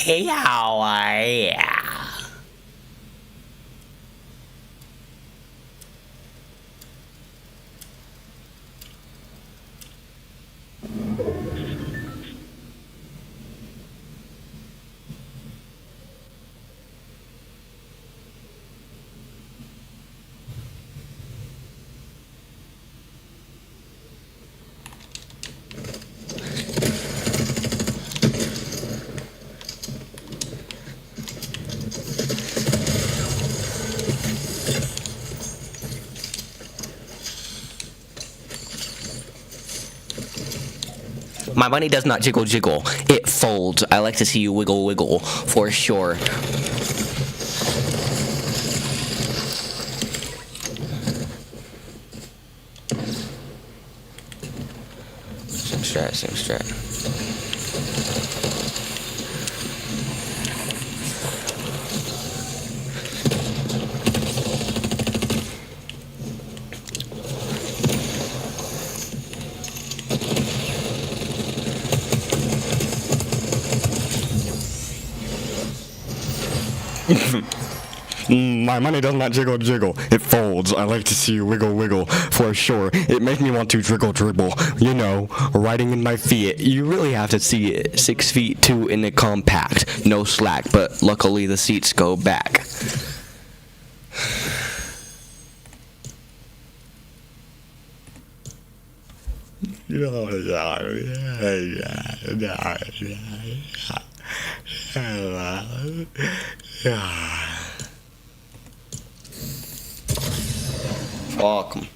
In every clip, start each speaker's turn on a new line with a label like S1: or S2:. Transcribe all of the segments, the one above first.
S1: Yeah. My money does not jiggle jiggle. It folds. I like to see you wiggle wiggle for sure. Same strat.
S2: My money does not jiggle jiggle. It folds. I like to see you wiggle wiggle for sure. It makes me want to dribble dribble. You know, riding in my Fiat. You really have to see it. 6'2" in it compact. No slack, but luckily the seats go back. Fuck 'em.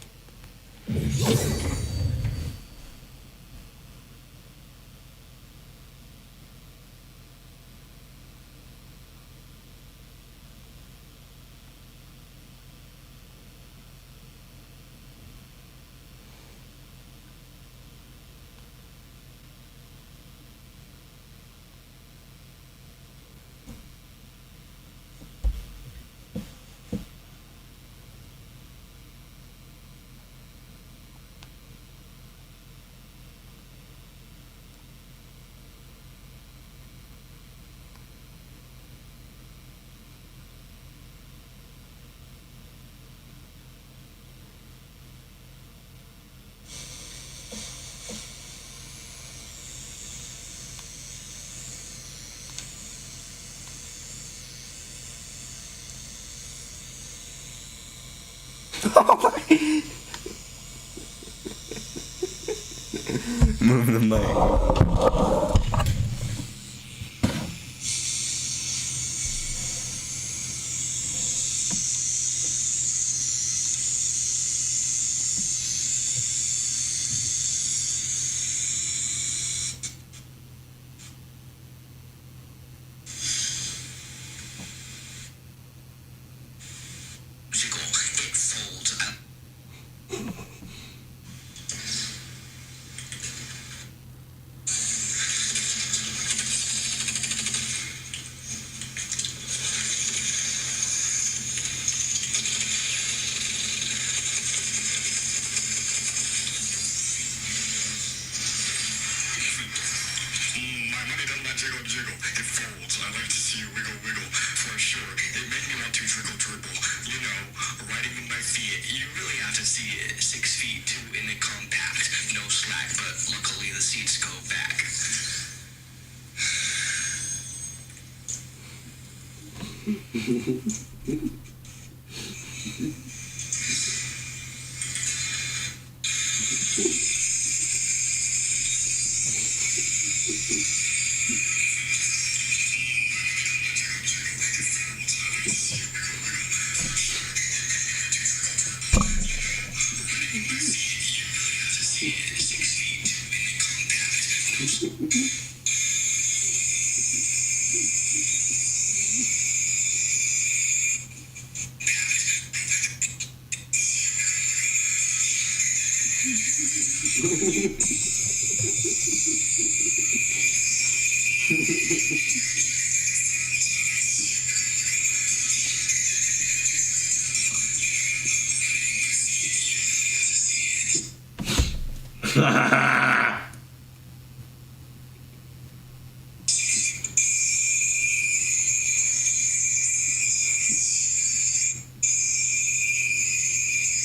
S2: Move the mic.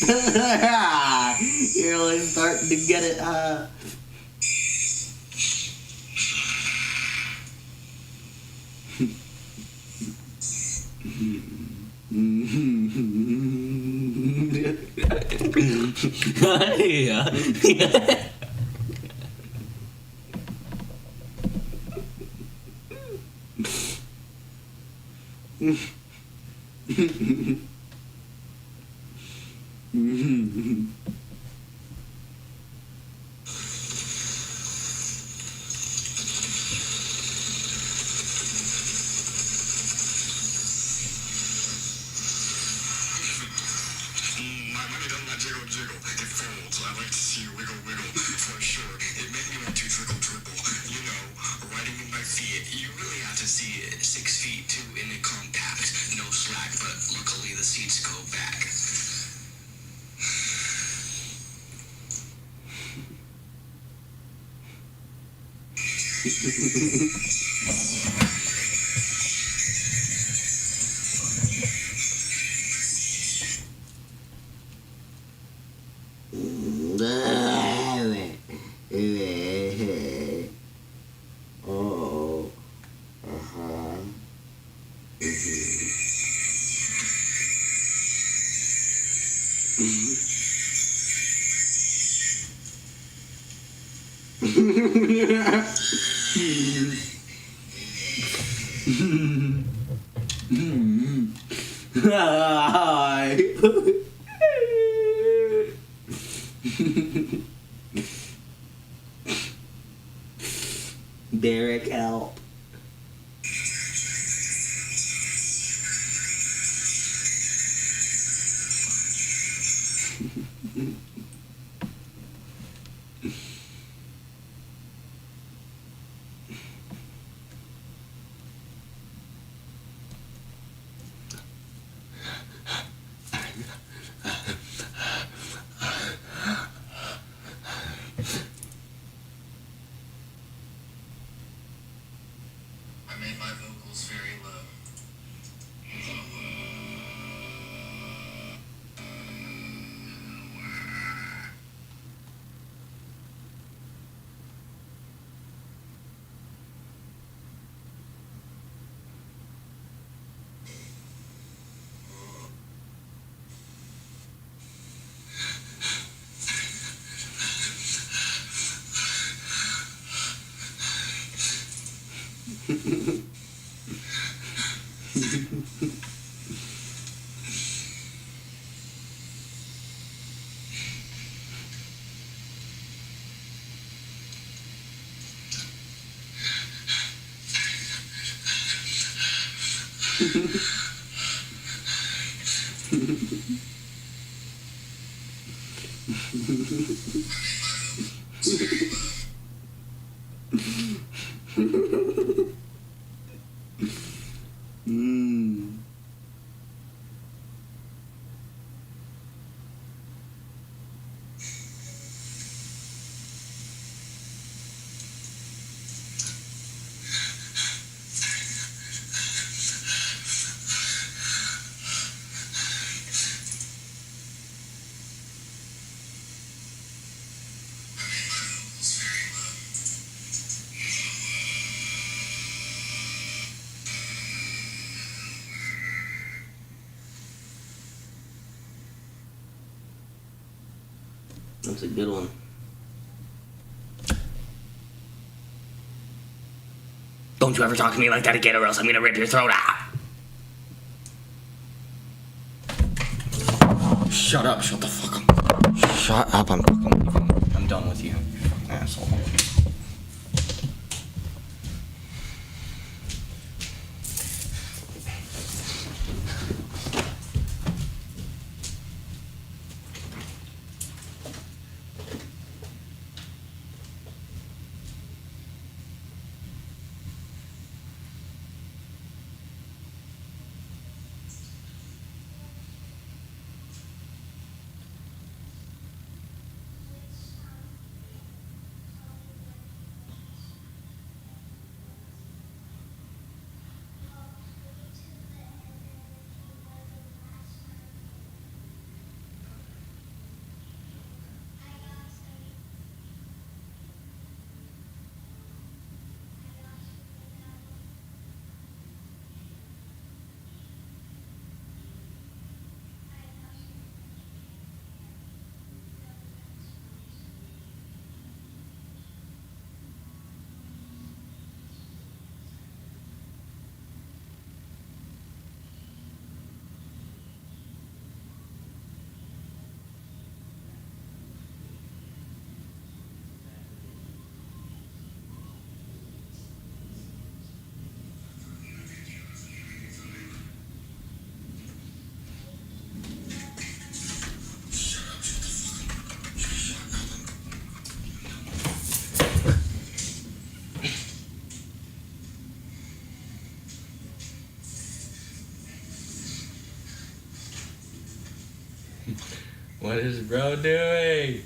S3: You're really starting to get it, huh? Yeah.
S2: My money does not jiggle jiggle, it folds. I like to see you wiggle wiggle, for sure. It makes me want to dribble dribble. You know, riding in my feet. You really have to see it. 6 feet 2 in a compact. No slack, but luckily the seats go back.
S3: Oh. Uh-huh. Hi. Derek, help.
S2: I made my vocals very low.
S3: Mm. That's a good one.
S1: Don't you ever talk to me like that again, or else I'm gonna rip your throat out.
S2: Shut up, shut the fuck up.
S1: Shut up, I'm fucking leaving. I'm done with you, you fucking asshole.
S4: What is bro doing?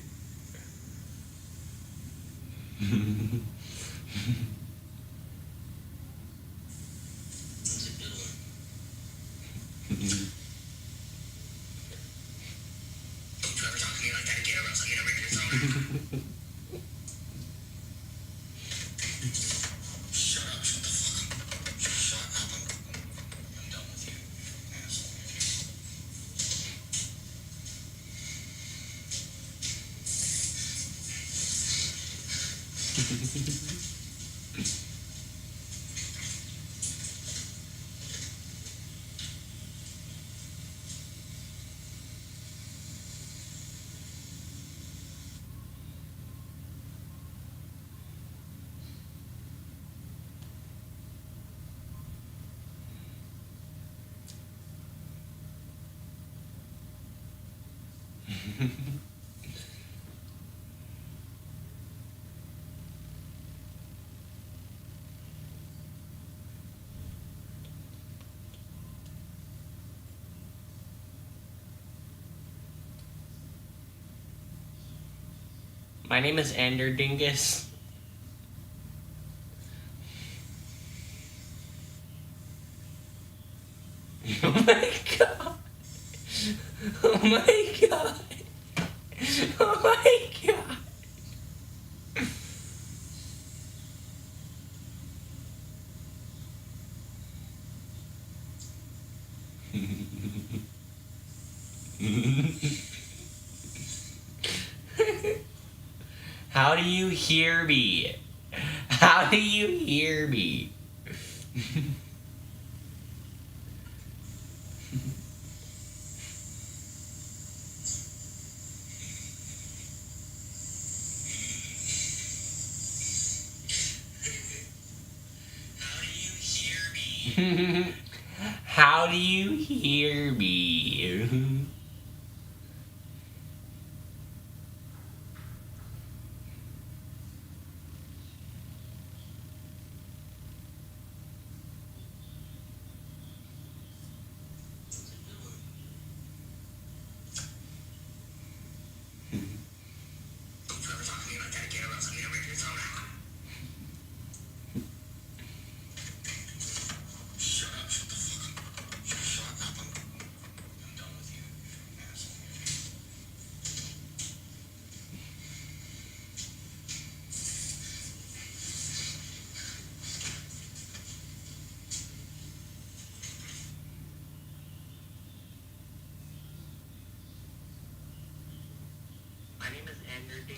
S4: My name is Ander Dingus. Oh my god. Oh my god. Oh my god. How do you hear me? How do you hear me? How do you hear me?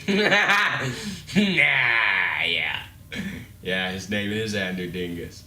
S4: Nah, yeah. Yeah, his name is Ander Dingus.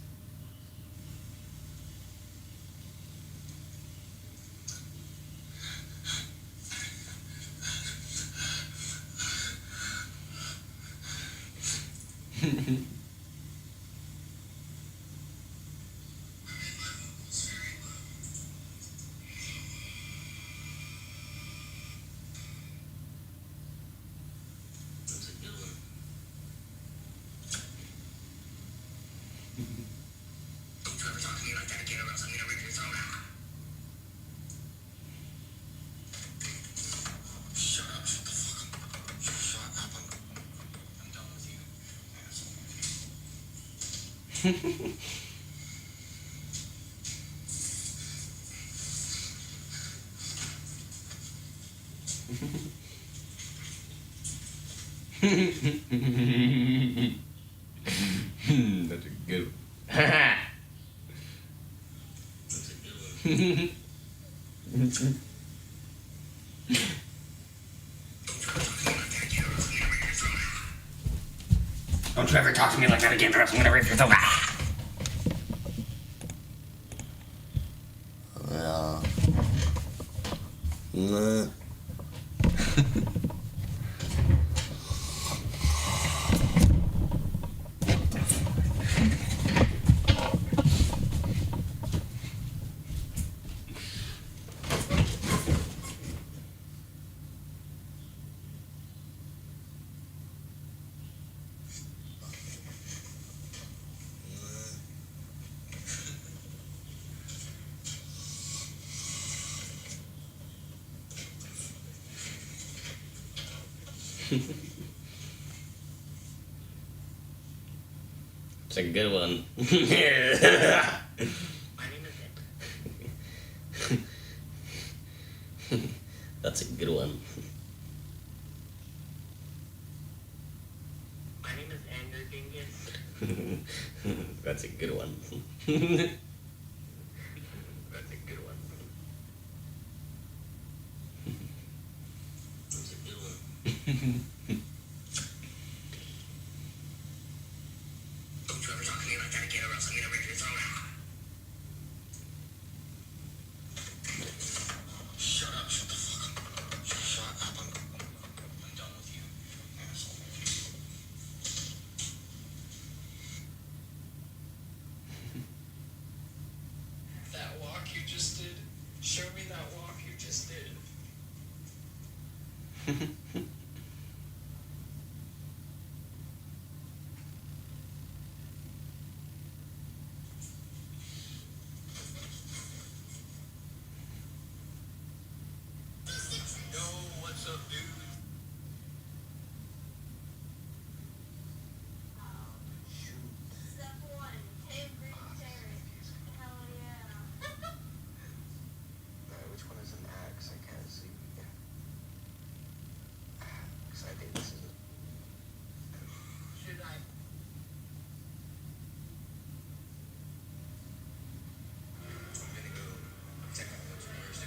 S4: That's a good one. Don't you ever talk to me like that again, or else I'm gonna rip your throat out. It's a good one.
S5: My name is
S4: That's a good one.
S5: My name is Andrew Dingus.
S4: That's a good one.
S5: That's a good one. That's a good one. Don't you ever talk to me like that again, or else I'm gonna rip your throat out. Shut up, shut the fuck up. Shut up, I'm done with you, asshole. That walk you just did. Show me that walk you just did. Yo, what's up, dude?
S6: Step one, Cave Green Terrace. Hell yeah.
S5: Which one is an axe? I can't see. Because I think this is a... Should I? I'm gonna go check out what's yours.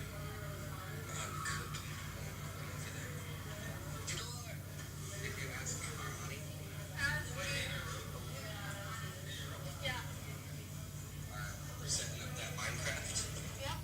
S5: If you ask for our money,
S6: Yeah.
S5: we're setting up that Minecraft.
S6: Yep.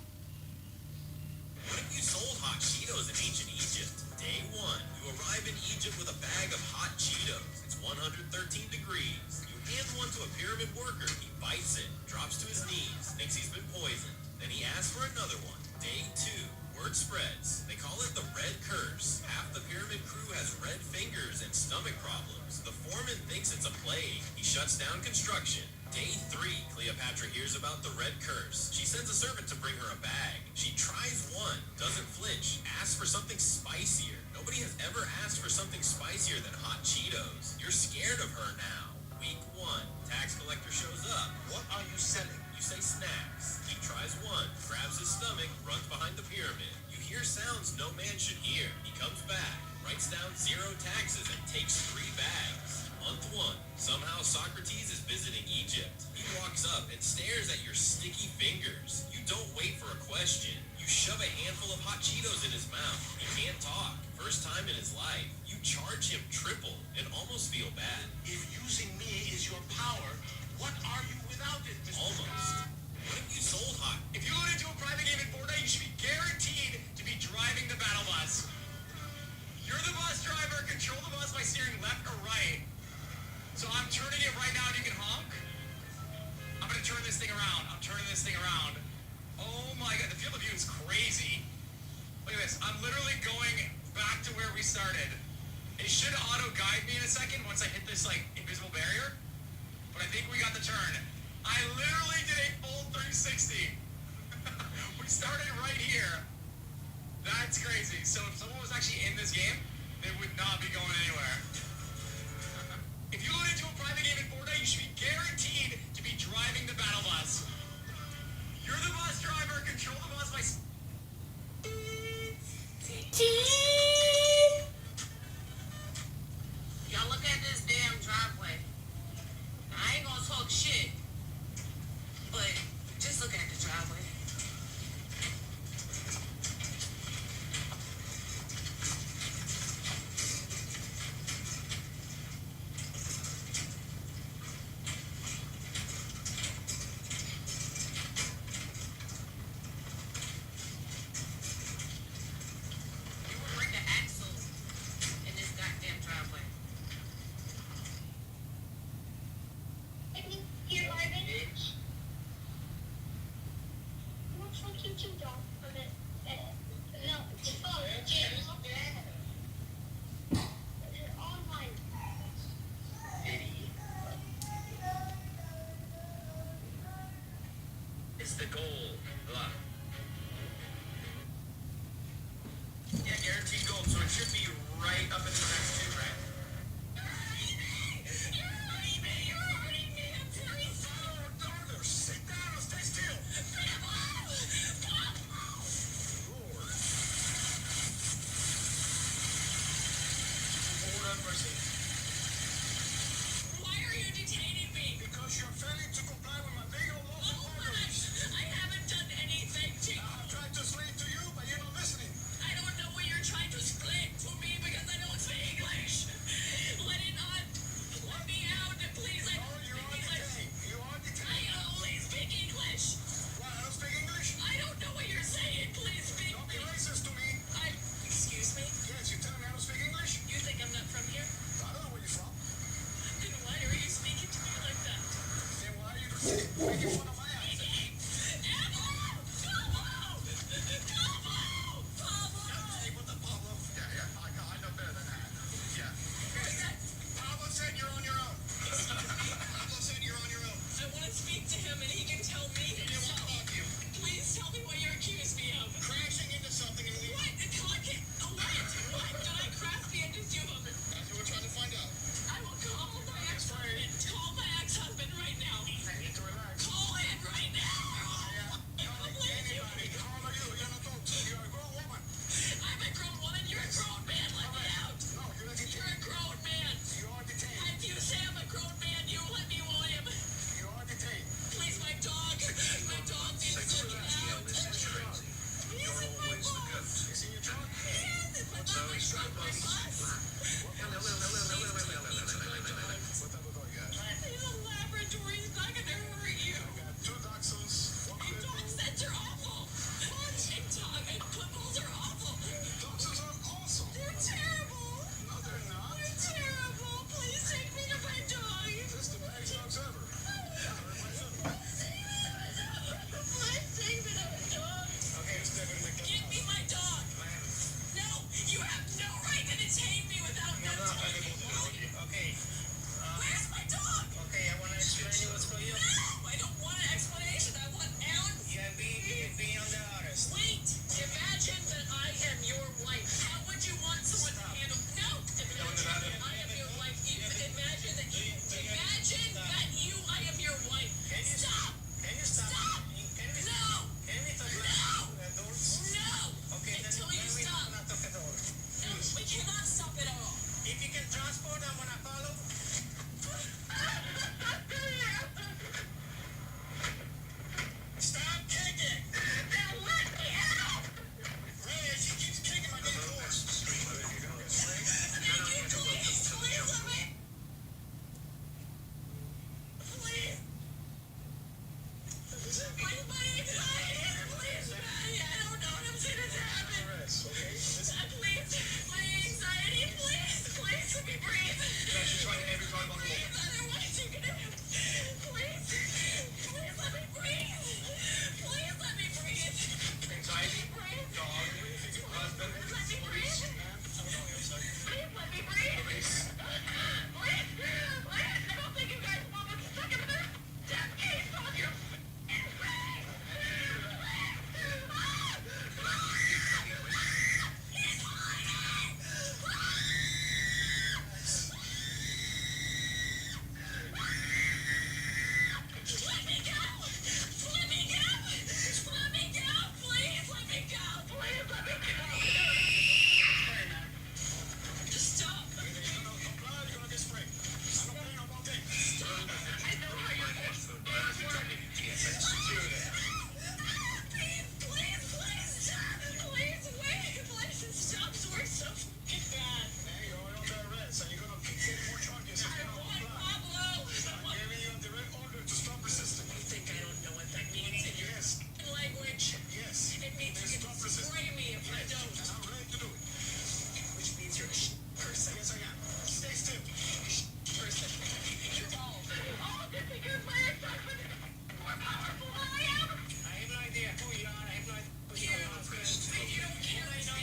S7: What if you sold hot Cheetos in ancient Egypt? Day 1, you arrive in Egypt with a bag of hot Cheetos. It's 113 degrees. You hand one to a pyramid worker. He bites it, drops to his knees, thinks he's been poisoned. Then he asks for another one. Day 2, word spreads. They call it the Red Curse. Half the pyramid crew has red fingers and stomach problems. The foreman thinks it's a plague. He shuts down construction. Day 3, Cleopatra hears about the Red Curse. She sends a servant to bring her a bag. She tries one, doesn't flinch, asks for something spicier. Nobody has ever asked for something spicier than hot Cheetos. You're scared of her now. Week 1, tax collector shows up. What are you selling? You say snacks. He tries one, grabs his stomach, runs behind the pyramid. You hear sounds no man should hear. He comes back, writes down 0 taxes, and takes 3 bags. Month 1, somehow Socrates is visiting Egypt. He walks up and stares at your sticky fingers. You don't wait for a question. You shove a handful of hot Cheetos in his mouth. He can't talk. First time in his life. You charge him triple and almost feel bad.
S5: If using me is your power, what are you without it, Mr.
S7: Almost. What if you sold hot?
S5: If you load into a private game in Fortnite, you should be guaranteed to be driving the battle bus. You're the bus driver. Control the bus by steering left or right. So I'm turning it right now and you can honk. I'm gonna turn this thing around. I'm turning this thing around. Oh my god, the field of view is crazy. Look at this. I'm literally going back to where we started. It should auto guide me in a second once I hit this like invisible barrier. But I think we got the turn. I literally did a full 360. We started right here. That's crazy. So if someone was actually in this game, they would not be going anywhere. If you load into a private game in Fortnite, you should be guaranteed to be driving the battle bus. You're the bus driver. Control the bus by...
S6: Y'all look at this damn driveway. I ain't gonna talk shit, but just look at the driveway. You would break the axle in this goddamn driveway.
S8: You're driving? Looks like you two don't. No, it's fine. You're online.
S5: It's the goal. Yeah, guaranteed gold. So it should be right up in the next 2,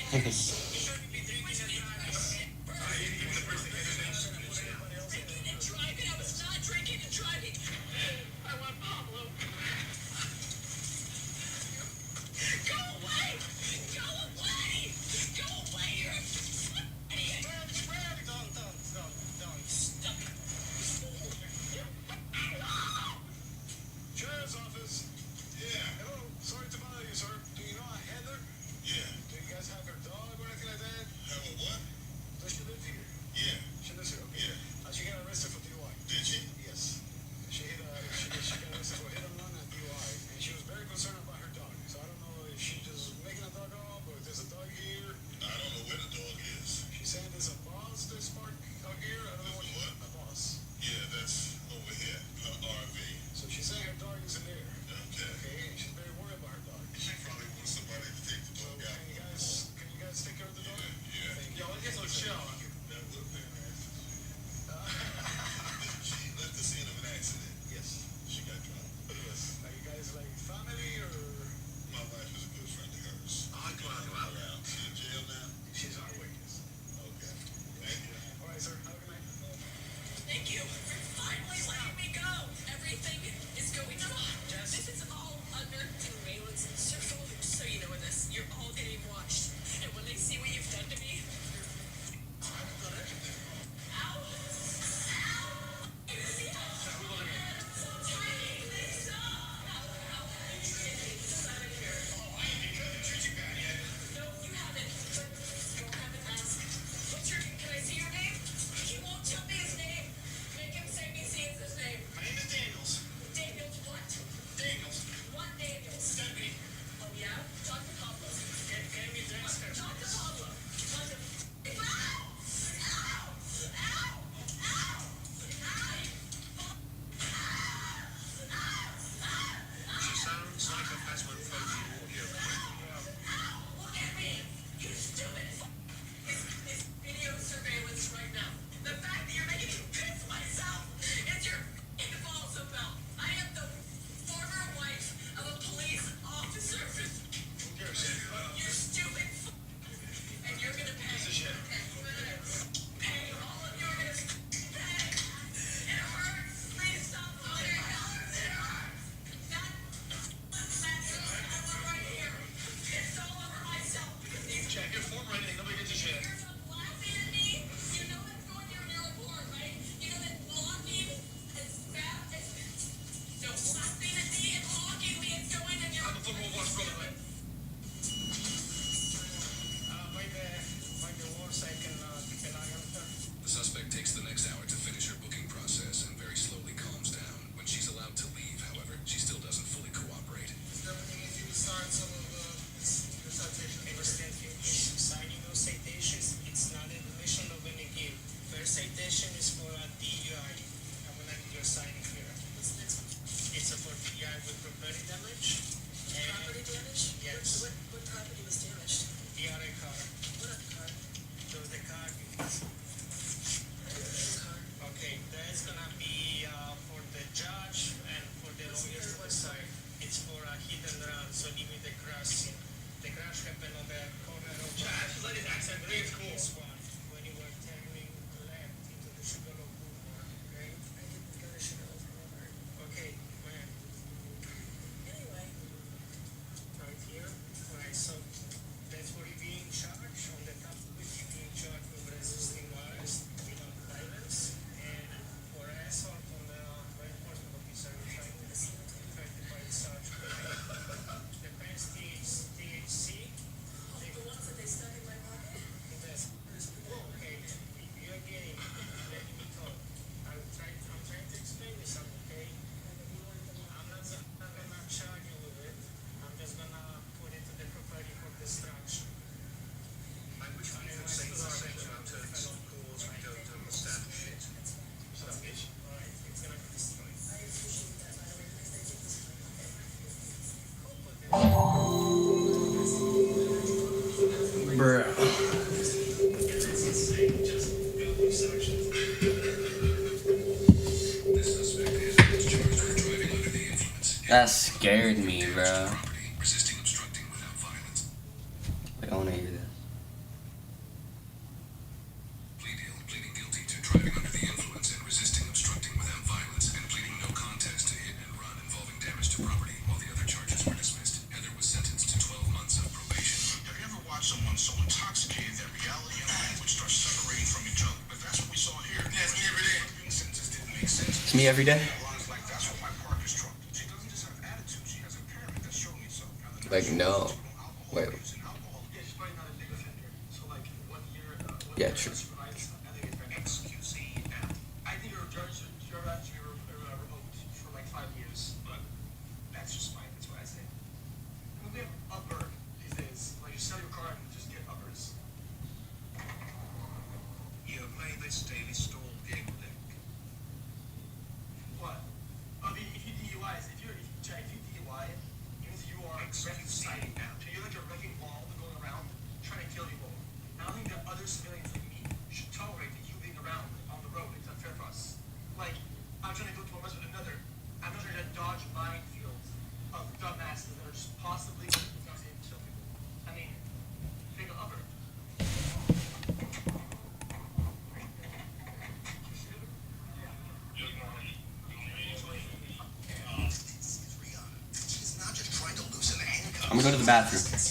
S6: Driving, I was not drinking and driving. I want Pablo. Go away! Go away! Go away! You're a idiot! Don't. Stop it.
S5: Sheriff's office. Yeah. Hello. Sorry to bother you, sir. Do you know a Heather? Yeah. Do you guys have her dog or anything like that? Have a what? Does she live here? Yeah. She lives here. Okay. Yeah. She got arrested for DUI. Did she? Yes. She got arrested for hit and run and DUI, and she was very concerned about her dog. So I don't know if she just making a dog up or if there's a dog here. I don't know where the dog is. She's saying there's a boss that's parked out here. I don't know what. A boss. Yeah, that's over here. Her RV. So she's saying her dog is in there. Okay. Okay. And she's very worried about her dog. She probably wants somebody to take the dog out. Can you guys take care of the dog? Yeah. Yo, let's get some chill. That would be nice. She left the scene of an accident. Yes. She got dropped. Yes. Are you guys like family or? My wife is a good friend of hers. I'm glad to have her. She in jail now? She's on her way. Yes. Okay. Thank you. All right, sir. Have a good night.
S6: Thank you for finally letting me go. Everything is going on. This is all under surveillance and surveillance. So you know this. You're all getting watched. And when they see what you've done to me. Ow! Ow! You see how so tiny? Stop! Ow! Get out of here. Oh, I haven't treated you bad yet. No, you haven't. Don't have an ask. What's your? Can I see your name? He won't tell me his name. Make him say me see his name.
S5: My name is Daniels.
S6: Daniels what?
S5: Daniels.
S6: What Daniels?
S5: Deputy.
S6: Oh yeah? Talk to Pablo.
S5: Get me downstairs.
S6: Talk to Pablo. Talk to... Ow! Ow! Ow! Ow!
S5: She sounds like a Fasman Foji audio clip.
S6: Ow! Look at me! You stupid This video surveillance right now. The fact that you're making me piss myself is your balls about. I am the former wife of a police officer.
S5: Who cares?
S6: You're stupid and you're gonna pay. Pay all of your gonna pay. It hurts. Please stop putting it hurts. It hurts. That's one right here. It's all over myself because these
S5: Check your form right in. Nobody gives a shit.
S6: you're laughing at me. You know what's going on in your report, right? You know that mocking is bad. No, laughing at me and mocking me is going in your
S5: I'm a football watch brother, right?
S9: By the worst, I can keep an eye on her.
S10: The suspect takes the next hour to finish her booking process and very slowly calms down. When she's allowed to leave, however, she still doesn't fully cooperate.
S9: Signing those citations, it's not an admission of any guilt. First citation is for a DUI. I'm gonna need your signing here. What's the next one? It's for DUI with property damage.
S6: property damage.
S9: Yes.
S6: What property was damaged?
S9: The other car.
S6: What other car?
S9: So the car. Okay, that's gonna be for the judge and for the lawyers to decide. It's for a hit and run, so give me the crash scene. The crash happened on the corner of
S5: Just let his accent be. It's cool.
S9: this one when you were turning left into the Sugarloaf Boulevard. Okay?
S6: I didn't go to Sugarloaf Boulevard.
S9: Okay, where?
S6: Anyway,
S9: Right here. Right, so that's for you being charged. On the top of it, you being charged with resisting arrest without violence and for assault on the law enforcement officer. You're trying to certify the charge. The past THC.
S6: the ones that they stuck in my pocket.
S9: Yes. Okay, you're getting. Let me talk. I'm trying to explain this, okay? I'm not gonna charge you with it. I'm just gonna put it to the property for destruction.
S5: Language for you say the same terms of cause. We don't understand shit.
S9: Alright, it's gonna be destroyed.
S6: I appreciate that, by the way, because they take this in my pocket.
S4: Bruh.
S10: This suspect is charged with driving under the influence.
S4: That scared me, bro.
S10: Resisting obstructing without violence.
S1: Wait, I want to hear this. It's me every day. Like, no. Wait. Yeah, true.
S9: I think your judge, your right to be revoked for like 5 years, but that's just fine. That's what I say. I mean, we have upper these days. Like, you sell your car and just get uppers.
S10: You have made this daily stall game link.
S9: What? Oh, if you DUIs, if you DUI, it means you are wrecking society. So you're like a wrecking ball going around trying to kill people. I don't think that other civilians like me should tolerate you being around on the road. It's unfair for us. Like, I'm trying to go to a restaurant with another. I'm not trying to dodge minefields of dumbasses that are just possibly going to kill people. I mean, take a upper.
S1: I'm gonna go to the bathroom.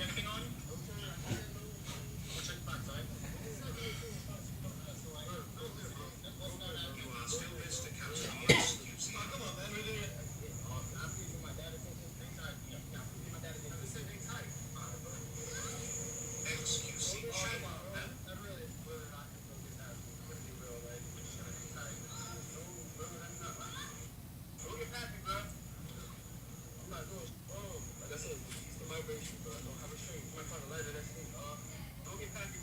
S9: anything on? Check back, right?
S10: Still missed to capture the exclusive.
S9: Come on, man. My dad is hang tight. My dad is hang tight.
S10: XQC check.
S9: I really not focus now. I'm gonna be real, like, we're just gonna hang tight. No, that's not right. Don't get happy, bro. I'm not doing like I said, it's the vibration, bro. Don't have a string. You might find a lighter, that's it. Don't get happy.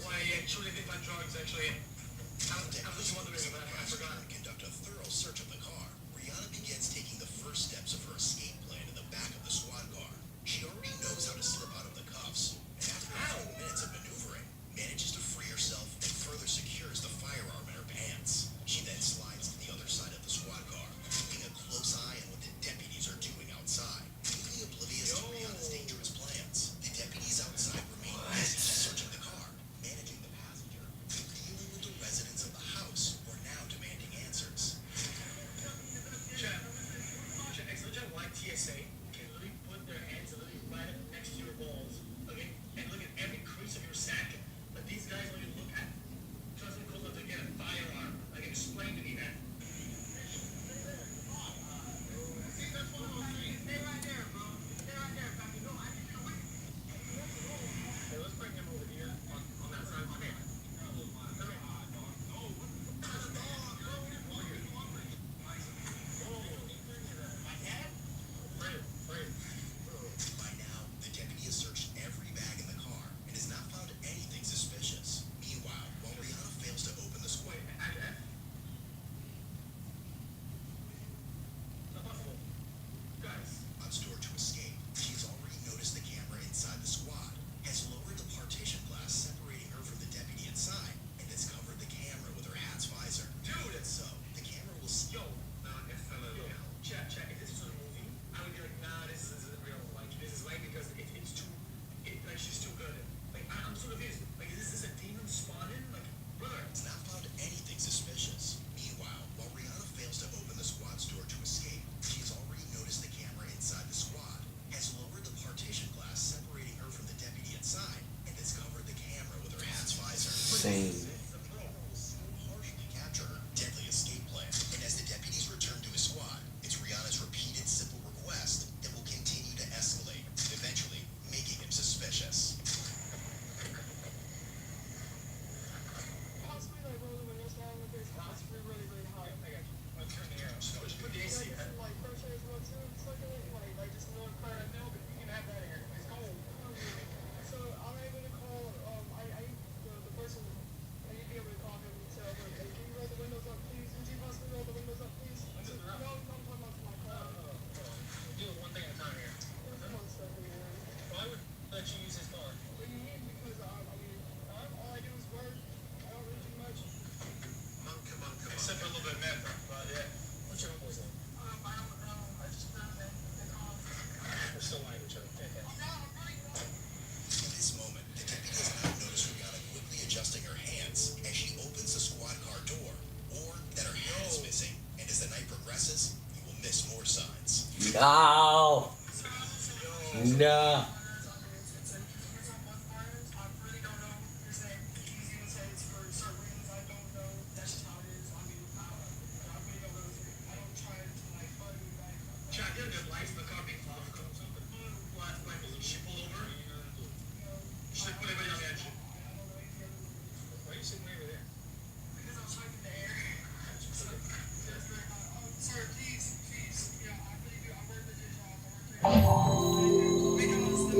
S9: Why he actually did my drugs, actually. I'm just wondering about it. I forgot.
S7: Conduct a thorough search of the car. Rihanna begins taking the first steps of her escape plan in the back of the squad car. She already knows how to slip out of the cuffs, and after a few minutes of maneuvering, manages to free herself and further secures the firearm in her pants. She then slides to the other side of the squad car, keeping a close eye on what the deputies are doing outside, completely oblivious to Rihanna's dangerous plans. The deputies outside remain busy searching the car, managing the passenger, and dealing with the residents of the house who are now demanding answers.
S9: Chad, like TSA can literally put their hands literally right next to your balls, okay, and look at every crease of your sack. But these guys don't even look at. Trust me, cool enough to get a firearm. Like, explain to me that. See, that's what I'm saying. Stay right there, bro. Stay right there, baby. No, I need you to wait. Hey, let's bring him over here on that side. Come here. Come here.
S7: By now, the deputy has searched every bag in the car and has not found anything suspicious. Meanwhile, while Rihanna fails to open the square, on store to escape, she's already noticed the camera inside the squad, has lowered the partition glass separating her from the deputy inside, and has covered the camera with her hat's visor. Dude! So, the camera will see.
S9: Yo, check. If this was a movie, I would be like, nah, this isn't real. Like, this is like because it's too, like, she's too good. Like, I'm so confused. Like, is this a demon spawning? Like, brother.
S7: Has not found anything suspicious. Meanwhile, while Rihanna fails to open the squad's door to escape, she's already noticed the camera inside the squad, has lowered the partition glass separating her from the deputy inside, and has covered the camera with her hat's visor.
S1: Same.
S7: Partially capture her deadly escape plan, and as the deputies return to his squad, it's Rihanna's repeated simple request that will continue to escalate, eventually making him suspicious.
S8: Possibly like roll the windows down with this possibly really, really hot.
S9: I got you. I'll turn the air. So just put the AC in.
S8: Like fresh air as well too. Circulating like just no current.
S9: No, but you can have that air. It's cold.
S8: So I'm able to call the person. I need to be able to call him and say, okay, can you roll the windows up, please? Would you possibly roll the windows up, please? No, I'm talking about to my car.
S9: Deal with one thing at a time here.
S8: One second, man.
S9: Well, I would let you use his car.
S8: What do you need? Because all I do is work. I don't really do much.
S9: Except for a little bit of meth. But yeah. What's your uncle's name?
S8: I don't know. I just found it. It's off.
S9: We're still lying to each other. Okay.
S7: In this moment, the deputy has not noticed Rihanna quickly adjusting her hands as she opens the squad car door, or that her hat is missing, and as the night progresses, you will miss more signs.
S4: No. No.
S9: Chad, you have good lights in the car. Big fluff. Like, she pulled over. She should put everybody on the edge. Why are you sitting over there?
S8: Because I was fighting the air. Sir, please. Yeah, I really do. I work the day job. I work the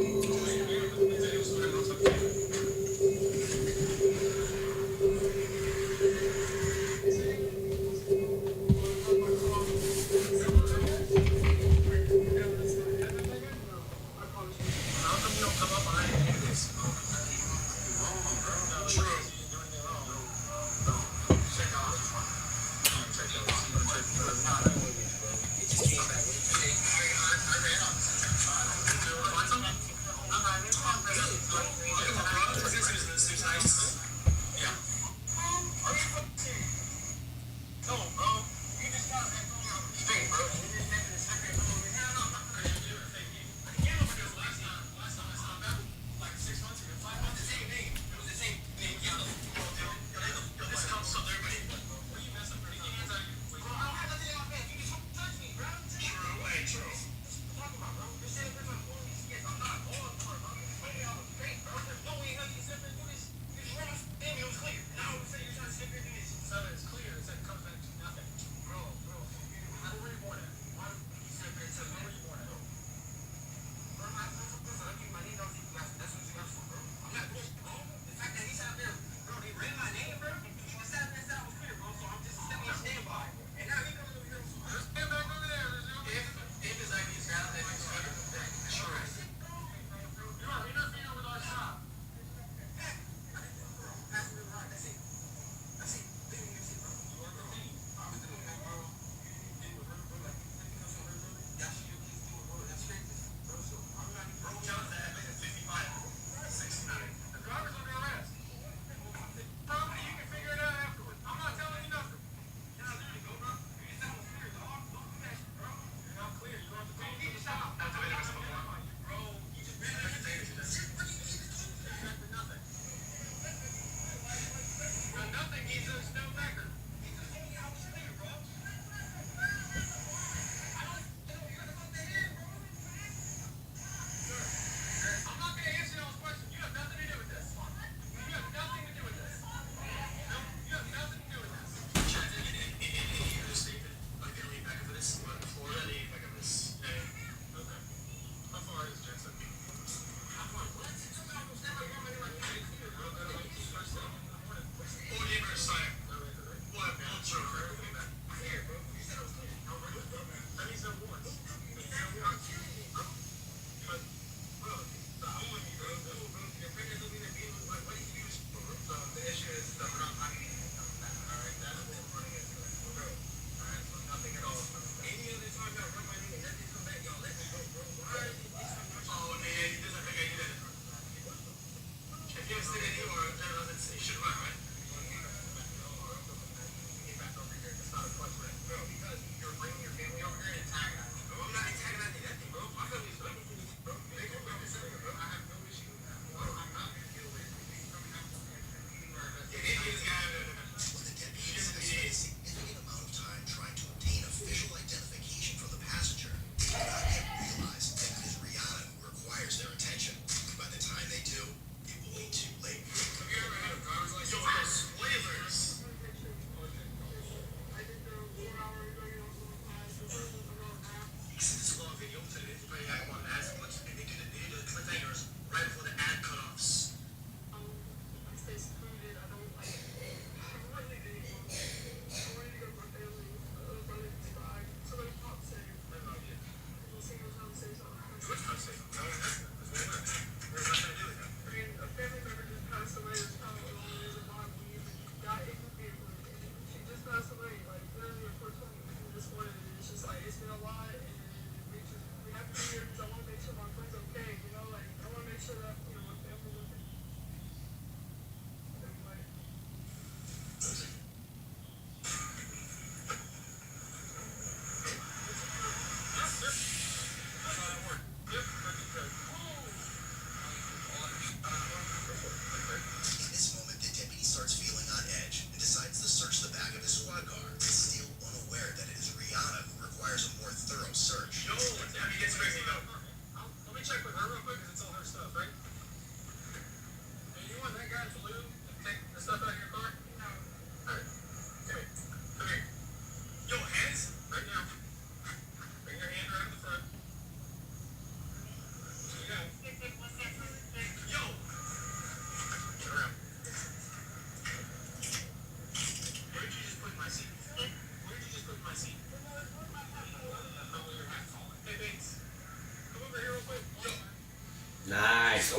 S4: Nice.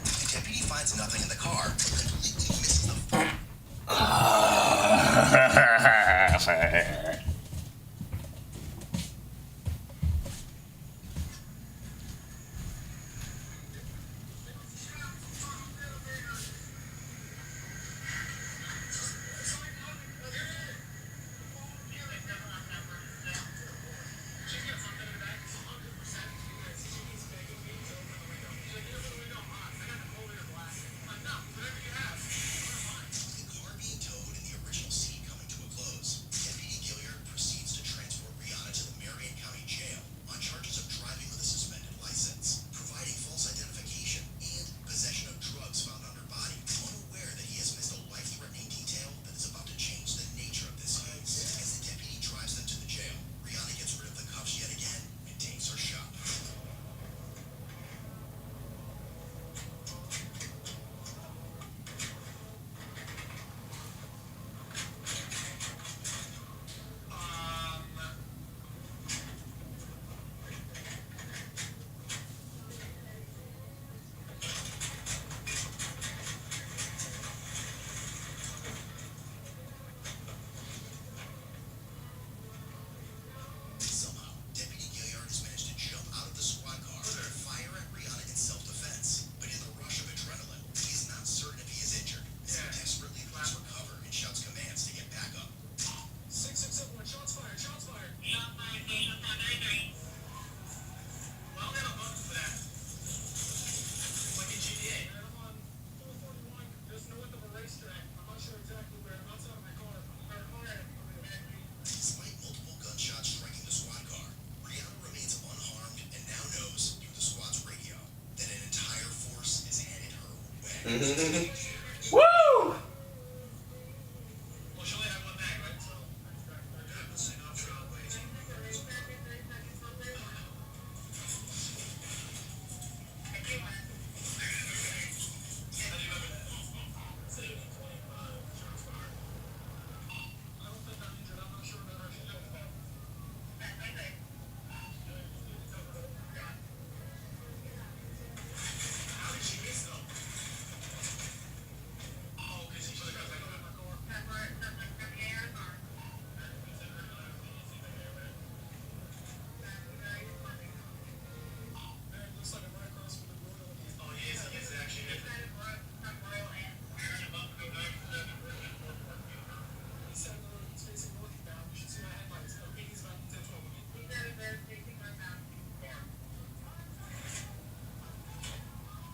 S7: The deputy finds nothing in the car, but completely misses the phone.
S4: Woo!
S7: Well, she only had one bag, right? So,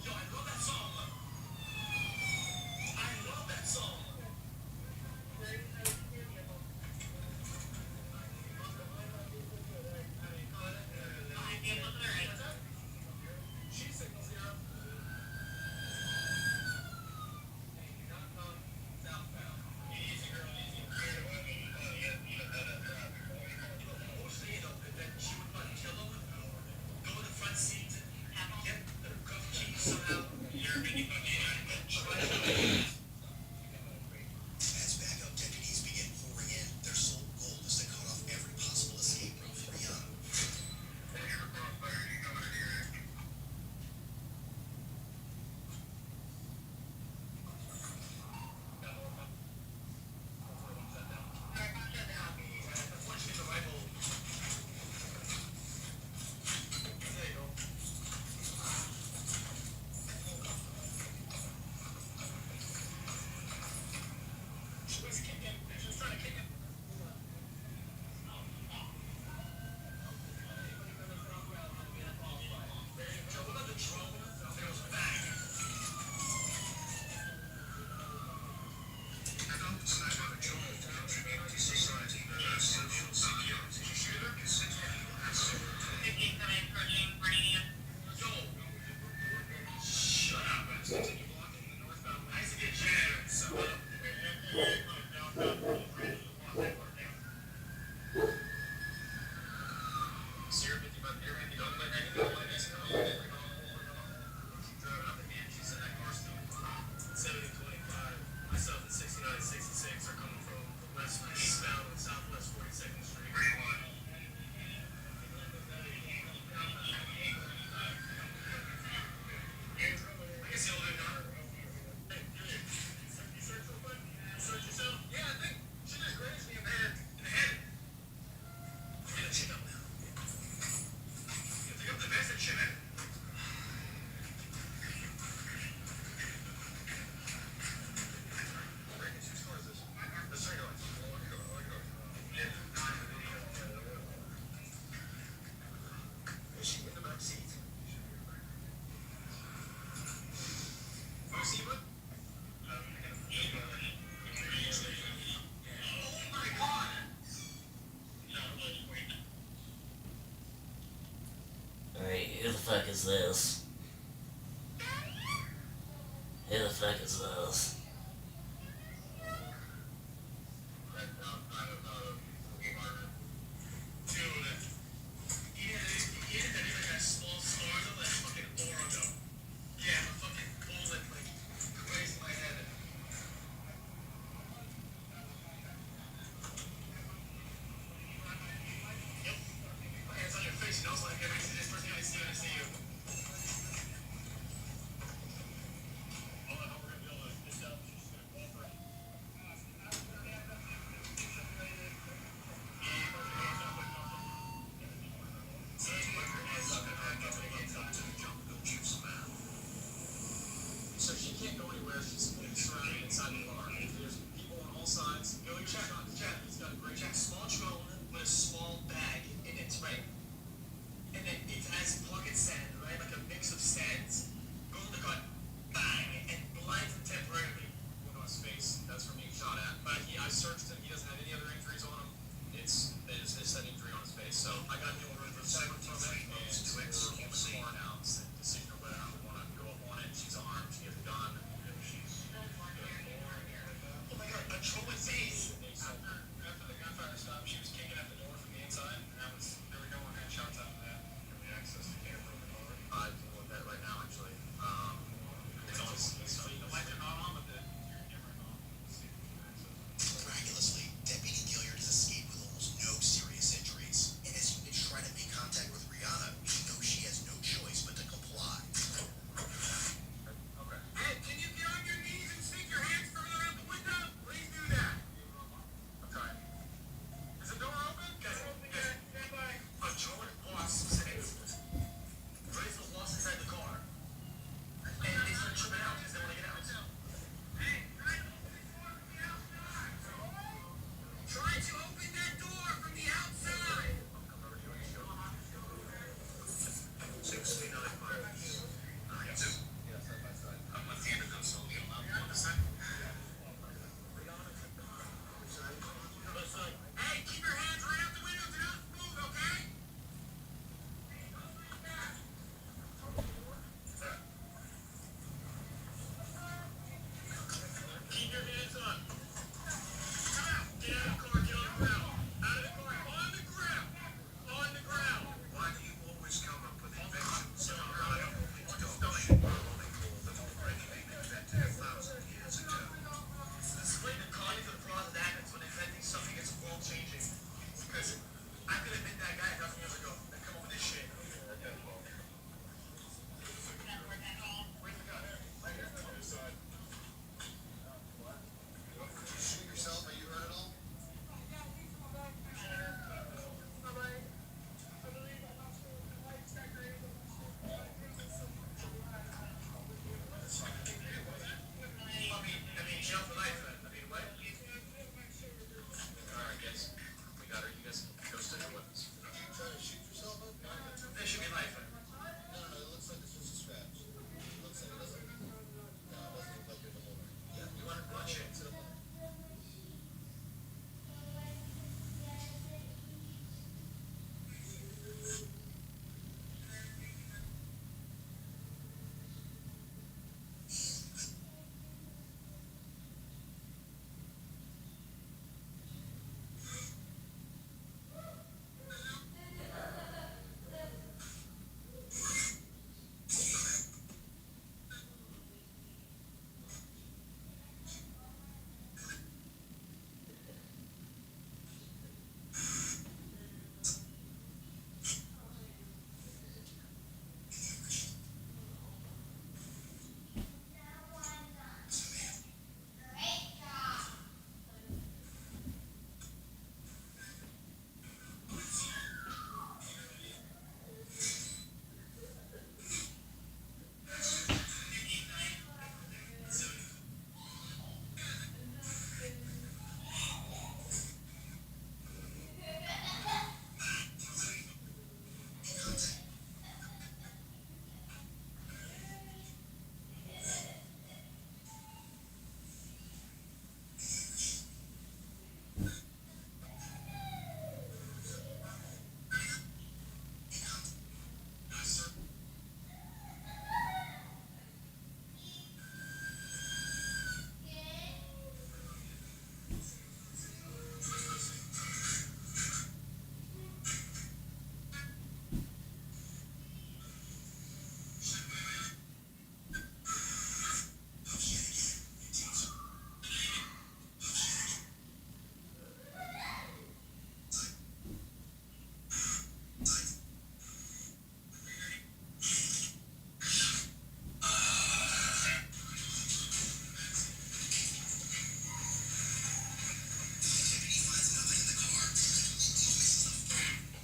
S7: yo, I love that song. I love that song. She signals zero. Southbound. Easy, girl, easy. What was saying though, that she would fucking kill him, go in the front seat, get the cuff keys somehow.
S10: As backup deputies begin pouring in, their sole goal is to cut off every possible escape route for Rihanna.
S7: Myself and 69 66 are coming from west eastbound and southwest 42nd Street. I guess he'll live now. Hey, you search real quick? You search yourself? Yeah, I think she just grazed me in the head. In the head? Get a chin up now. You pick up the vest and chin it.
S4: Alright, who the fuck is this? Who the fuck is this?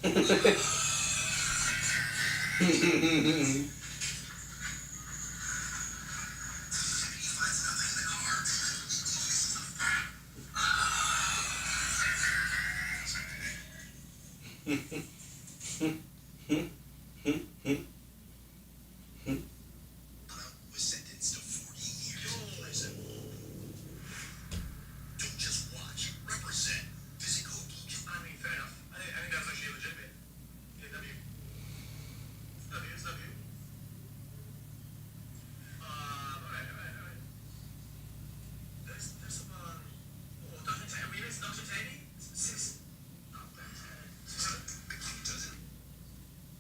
S7: Was sentenced to 40 years in prison. Don't just watch, represent. Visit Hoagie.
S5: I mean, fair enough. I think that's actually legitimate. Yeah, W. It's W. Alright. There's some, Dr. Taney. We missed Dr. Taney? Six. Oh,
S7: Doesn't.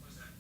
S5: What's that?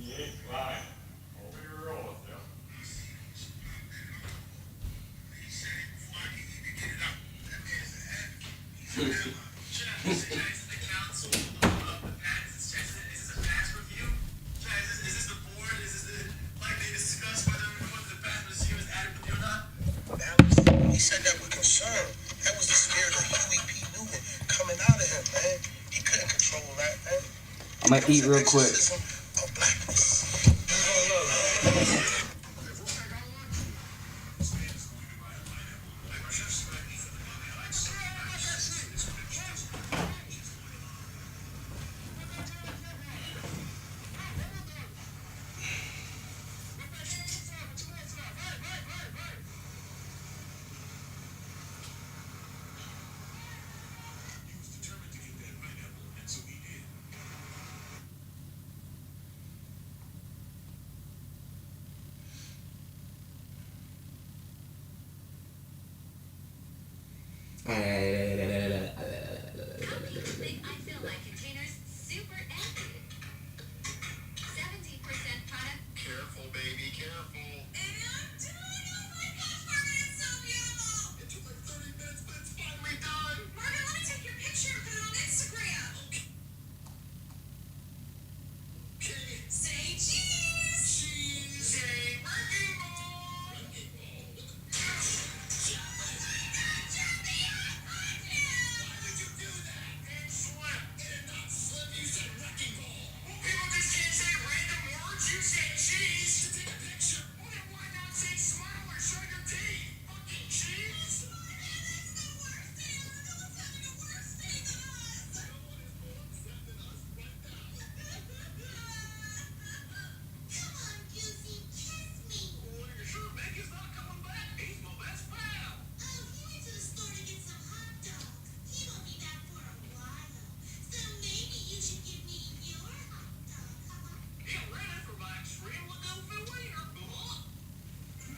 S5: Yeah, fine. I'll be real with you.
S7: He said that with concern. That was the spirit of Huey P. Newton coming out of him, man. He couldn't control that, man.
S3: I'm gonna eat real quick.
S7: Exorcism of blackness.
S6: I feel like containers super empty. 17% product.
S7: Careful, baby, careful.
S6: And I'm doing it! Oh my gosh, Margaret, it's so beautiful!
S7: It took like 30 minutes, but it's finally done.
S6: Margaret, let me take your picture and put it on Instagram.
S7: Okay.
S6: Say cheese!
S7: Cheese. Say wrecking ball. Wrecking ball. Why would you do that? And slap. And not slip. You said wrecking ball.
S5: Well, people just can't say random words. You said cheese.
S7: To take a picture.
S5: Well, then why not say smile or show your teeth? Fucking cheese.
S6: Come on, Goosey, kiss me.
S5: Well, you're sure Mickey's not coming back? He's my best pal.
S6: Oh, he went to the store to get some hot dogs. He won't be back for a while. So maybe you should give me your hot dog, huh?
S5: Yeah, ready for my extreme Philadelphia wiener.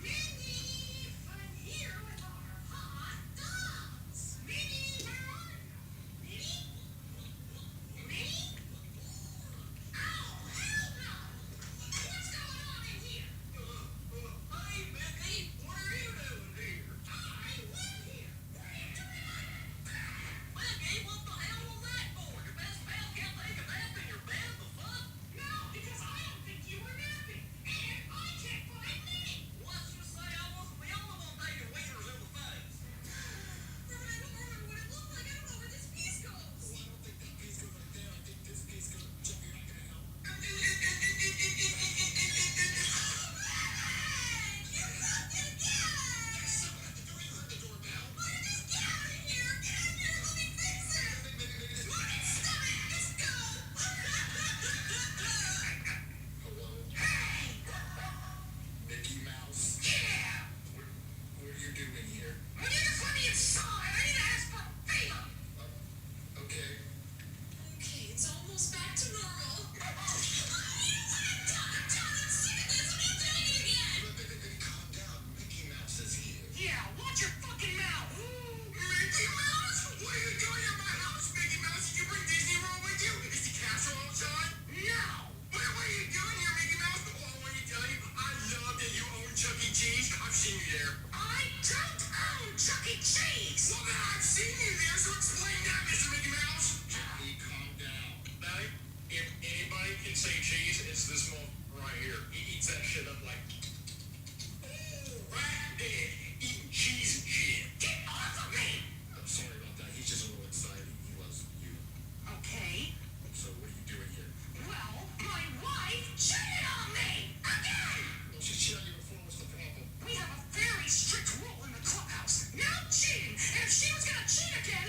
S6: Minnie! I'm here with our hot dogs. Minnie, where are you? Minnie? Minnie? Oh, hell no! What's going on in here?
S5: Hey, Mickey, what are you doing here?
S6: I live here. What are you doing on
S5: Mickey, what the hell was that for? Your best pal can't take a nap in your bed? The fuck?
S6: No, because I don't think you were napping. And I can't find Minnie.
S5: Let's just say I wasn't the only one taking wieners in the face.
S6: Roman, I don't remember what it looked like. I don't know where this piece goes.
S7: I don't think that piece goes right there. I think this piece goes. Check, you're not gonna help.
S6: You locked it again!
S7: Someone at the door. You heard the doorbell.
S6: Why just get out of here? Get in here. Let me fix it. Martin, stop it. Let's go.
S7: Hello,
S6: Hey!
S7: Mickey Mouse.
S6: Yeah!
S7: What are you doing here?
S6: Will you just let me inside? I need to ask for a favor.
S7: Okay.
S6: Okay, it's almost back to normal. I'm sick of this. I'm not doing it again.
S7: Baby, calm down. Mickey Mouse is here.
S6: Yeah, watch your fucking mouth.
S5: Mickey Mouse? What are you doing at my house, Mickey Mouse? Did you bring Disney World with you? Is the castle outside?
S6: No.
S5: What are you doing here, Mickey Mouse? Oh, I want to tell you, I love that you own Chuck E. Cheese. I've seen you there.
S6: I don't own Chuck E. Cheese.
S5: Well, then I've seen you there, so explain that, Mr. Mickey Mouse.
S7: Johnny, calm down.
S5: Now, if anybody can say cheese, it's this one right here. He eats that shit up like... right there, eating cheese and shit.
S6: Get off of me.
S7: I'm sorry about that. He's just a little excited. He loves you.
S6: Okay.
S7: So what are you doing here?
S6: Well, my wife cheated on me again.
S7: Well, she cheated on you before. What's the problem?
S6: We have a very strict rule in the clubhouse. No cheating. And if she was gonna cheat again,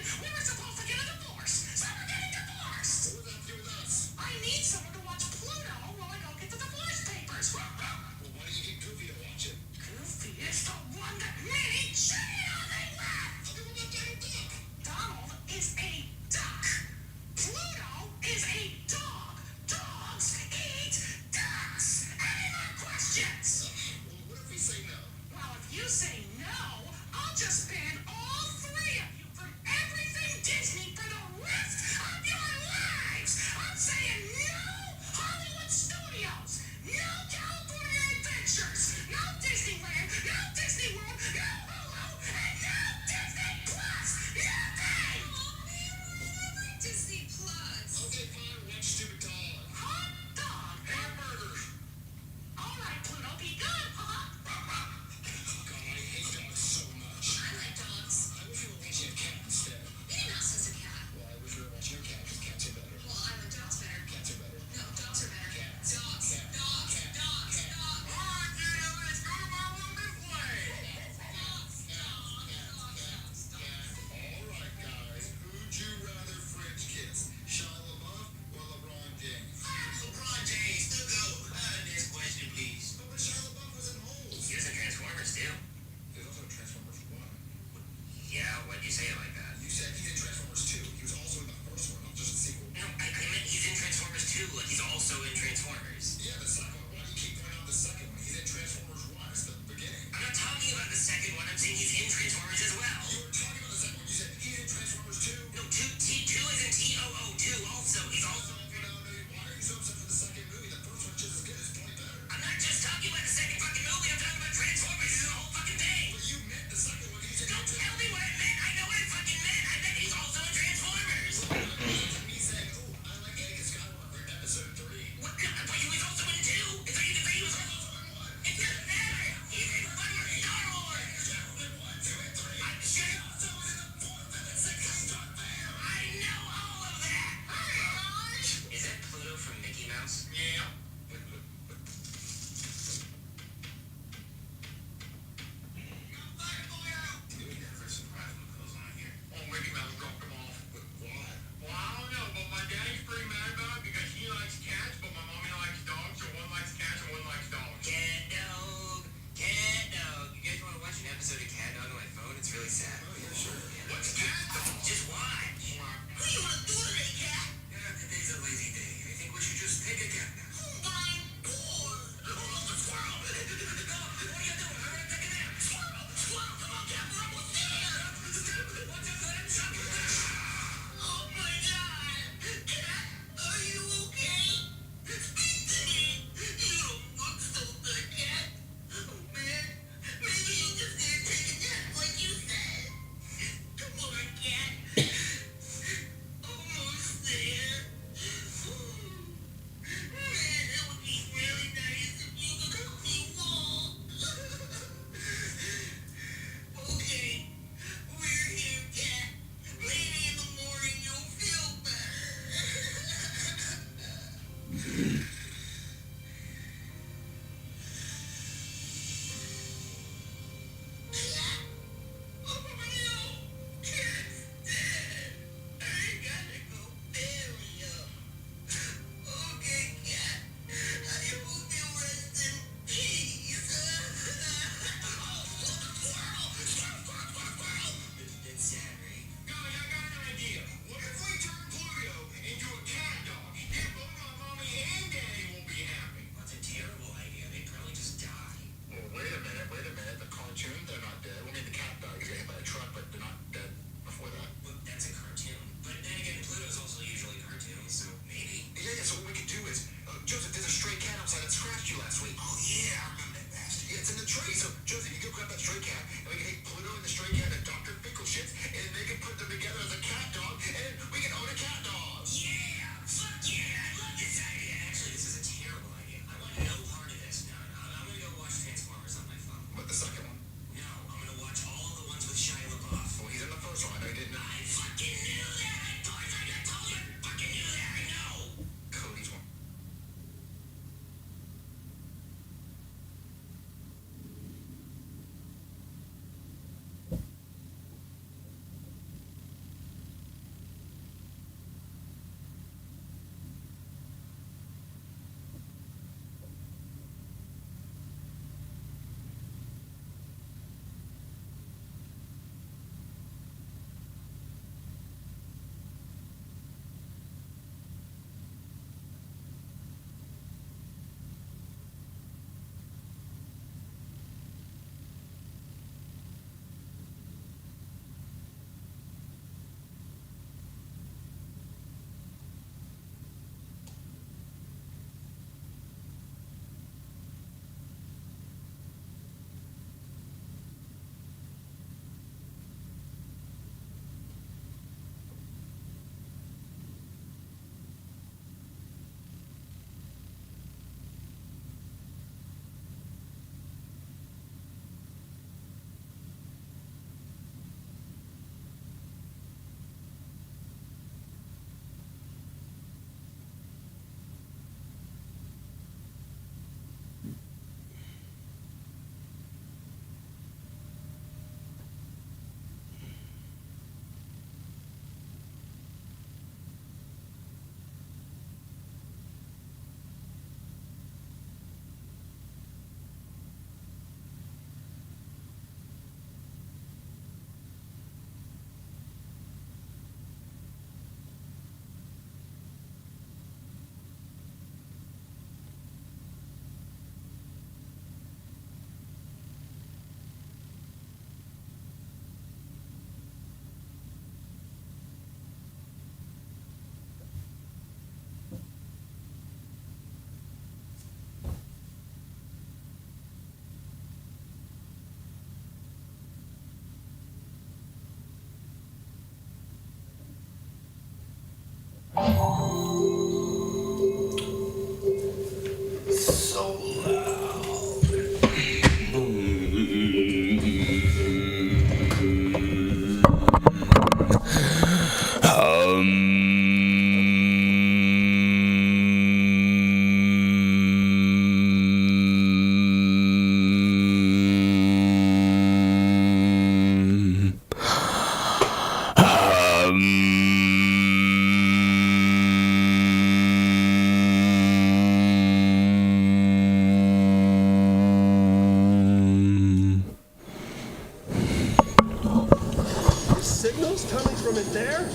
S11: there?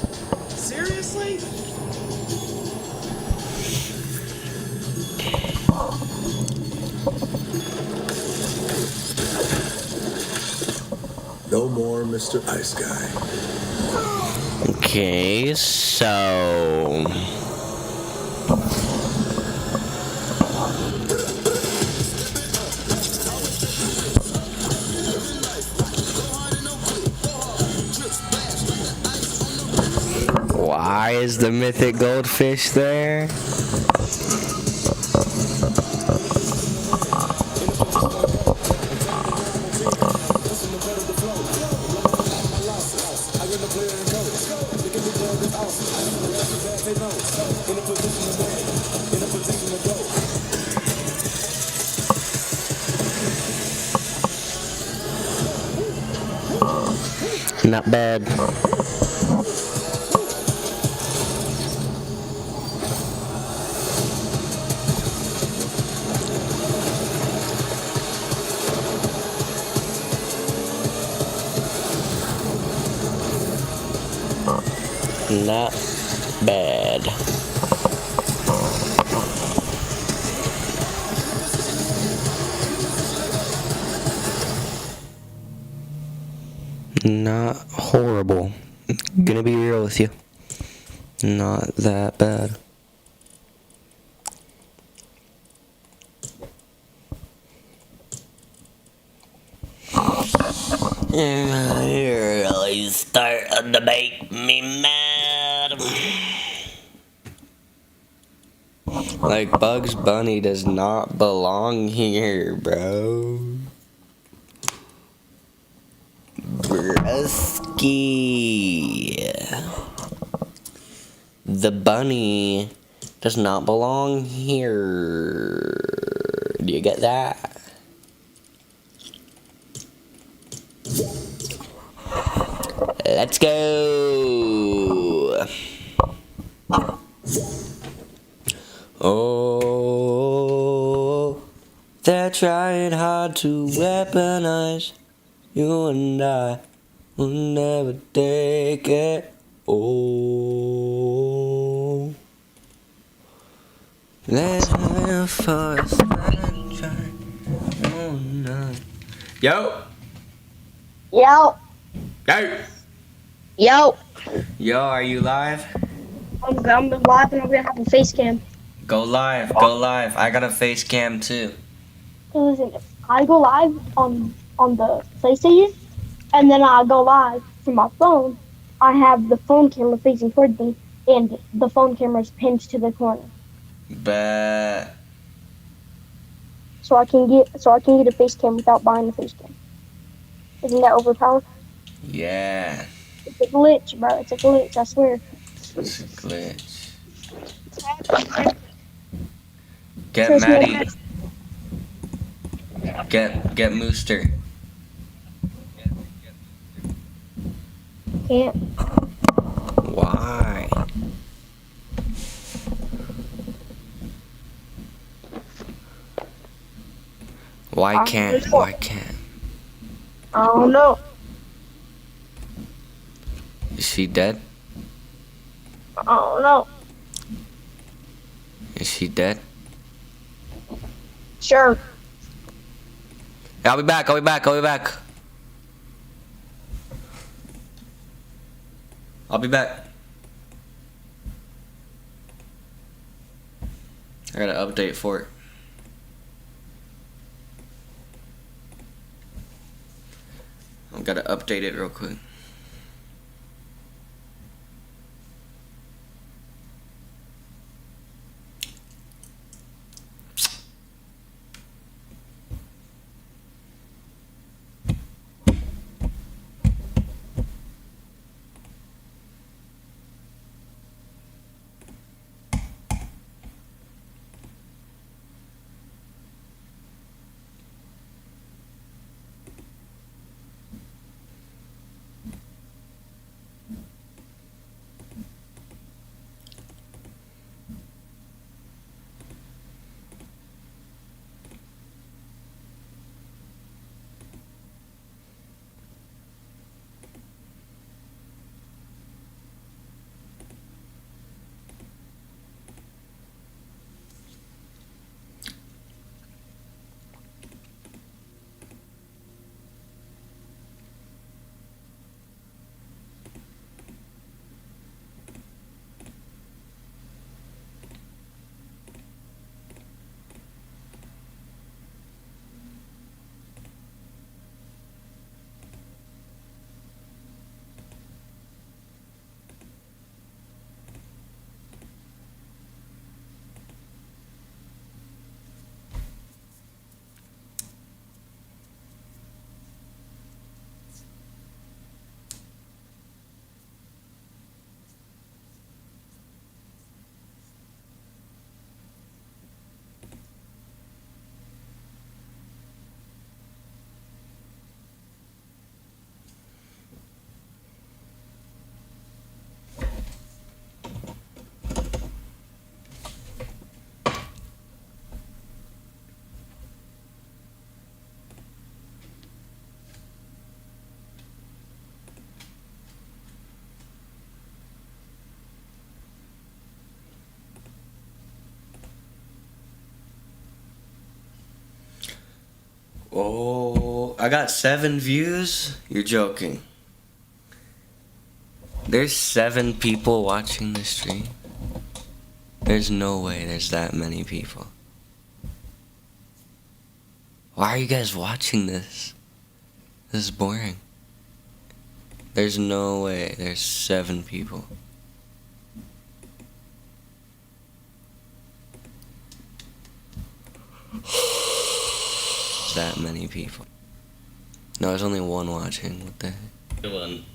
S11: Seriously?
S12: No more Mr. Ice Guy.
S1: Okay, so. Why is the mythic goldfish there? Not bad. Not bad. Not horrible. Gonna be real with you. Not that bad. You're really starting to make me mad. Like, Bugs Bunny does not belong here, bro. Brusky. The bunny does not belong here. Do you get that? Let's go. Oh, they're trying hard to weaponize you, and I will never take it. Oh, let's live for a sunshine. Oh no. Yo.
S8: Yo.
S1: Yo.
S8: Yo.
S1: Yo, are you live?
S8: I'm live and I'm gonna have a face cam.
S1: Go live, go live. I got a face cam too.
S8: Listen, if I go live on the PlayStation, and then I go live from my phone, I have the phone camera facing towards me, and the phone camera is pinned to the corner,
S1: Bet.
S8: so I can get a face cam without buying a face cam. Isn't that overpowered?
S1: Yeah.
S8: It's a glitch, bro. It's a glitch. I swear.
S1: It's a glitch.
S8: Get
S1: Get Maddie. Get Mooster.
S8: Can't.
S1: Why? Why can't? Why can't?
S8: I don't know.
S1: Is she dead?
S8: I don't know.
S1: Is she dead?
S8: Sure.
S1: I'll be back. I'll be back. I'll be back. I'll be back. I gotta update for it. I gotta update it real quick. Oh, I got 7 views? You're joking. There's 7 people watching this stream? There's no way there's that many people. Why are you guys watching this? This is boring. There's no way there's 7 people. That many people. No, there's only 1 watching. What the heck?
S4: One.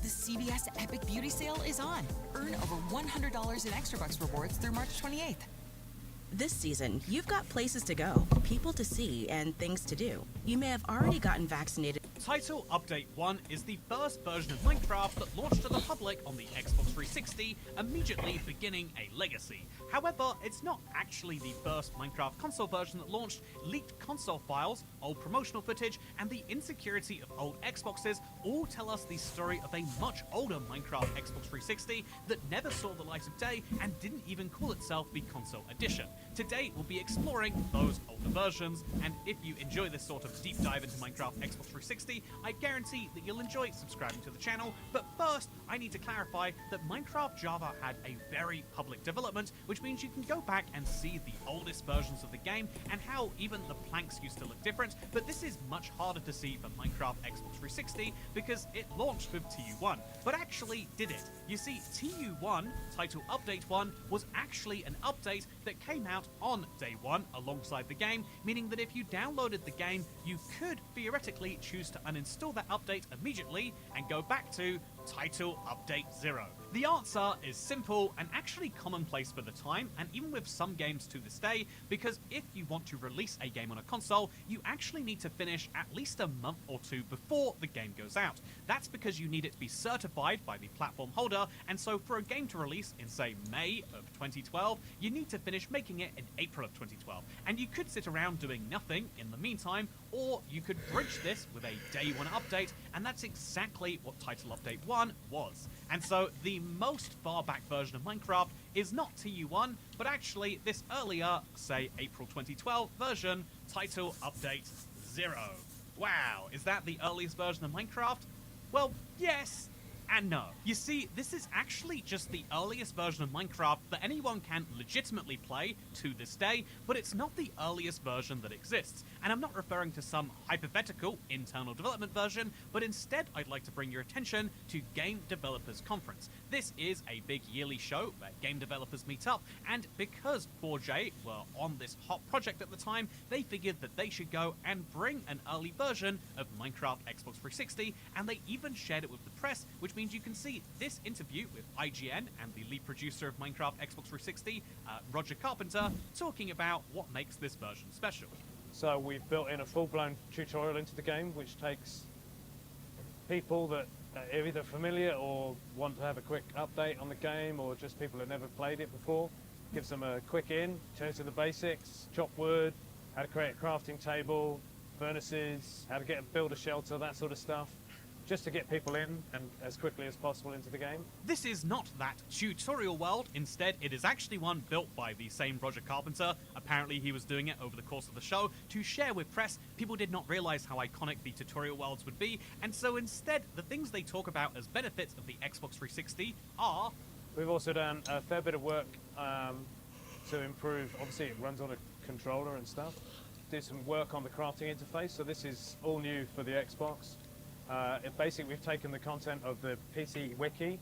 S13: The CVS Epic Beauty Sale is on. Earn over $100 in extra bucks rewards through March 28th.
S14: This season, you've got places to go, people to see, and things to do. You may have already gotten vaccinated.
S15: Title Update 1 is the first version of Minecraft that launched to the public on the Xbox 360, immediately beginning a legacy. However, it's not actually the first Minecraft console version that launched. Leaked console files, old promotional footage, and the insecurity of old Xboxes all tell us the story of a much older Minecraft Xbox 360 that never saw the light of day and didn't even call itself the console edition. Today, we'll be exploring those older versions, and if you enjoy this sort of deep dive into Minecraft Xbox 360, I guarantee that you'll enjoy subscribing to the channel. But first, I need to clarify that Minecraft Java had a very public development, which means you can go back and see the oldest versions of the game and how even the planks used to look different, but this is much harder to see for Minecraft Xbox 360 because it launched with TU1. But actually, did it? You see, TU1, Title Update 1, was actually an update that came out on day 1 alongside the game, meaning that if you downloaded the game, you could theoretically choose to uninstall that update immediately and go back to Title Update 0. The answer is simple and actually commonplace for the time, and even with some games to this day, because if you want to release a game on a console, you actually need to finish at least a month or 2 before the game goes out. That's because you need it to be certified by the platform holder, and so for a game to release in, say, May of 2012, you need to finish making it in April of 2012. And you could sit around doing nothing in the meantime, or you could bridge this with a day 1 update, and that's exactly what Title Update 1 was. And so the most far back version of Minecraft is not TU1, but actually this earlier, say April 2012 version, Title Update 0. Wow, is that the earliest version of Minecraft? Well, yes and no. You see, this is actually just the earliest version of Minecraft that anyone can legitimately play to this day, but it's not the earliest version that exists. And I'm not referring to some hypothetical internal development version, but instead I'd like to bring your attention to Game Developers Conference. This is a big yearly show where game developers meet up, and because 4J were on this hot project at the time, they figured that they should go and bring an early version of Minecraft Xbox 360, and they even shared it with the press, which means you can see this interview with IGN and the lead producer of Minecraft Xbox 360, Roger Carpenter, talking about what makes this version special.
S16: So we've built in a full-blown tutorial into the game, which takes people that are either familiar or want to have a quick update on the game, or just people who have never played it before. Gives them a quick in, turns to the basics, chop wood, how to create a crafting table, furnaces, how to build a shelter, that sort of stuff. just to get people in and as quickly as possible into the game.
S15: This is not that tutorial world. Instead, it is actually one built by the same Roger Carpenter. Apparently, he was doing it over the course of the show to share with press. People did not realize how iconic the tutorial worlds would be, and so instead, the things they talk about as benefits of the Xbox 360 are...
S16: We've also done a fair bit of work to improve, obviously it runs on a controller and stuff. Do some work on the crafting interface, so this is all new for the Xbox. Basically, we've taken the content of the PC wiki,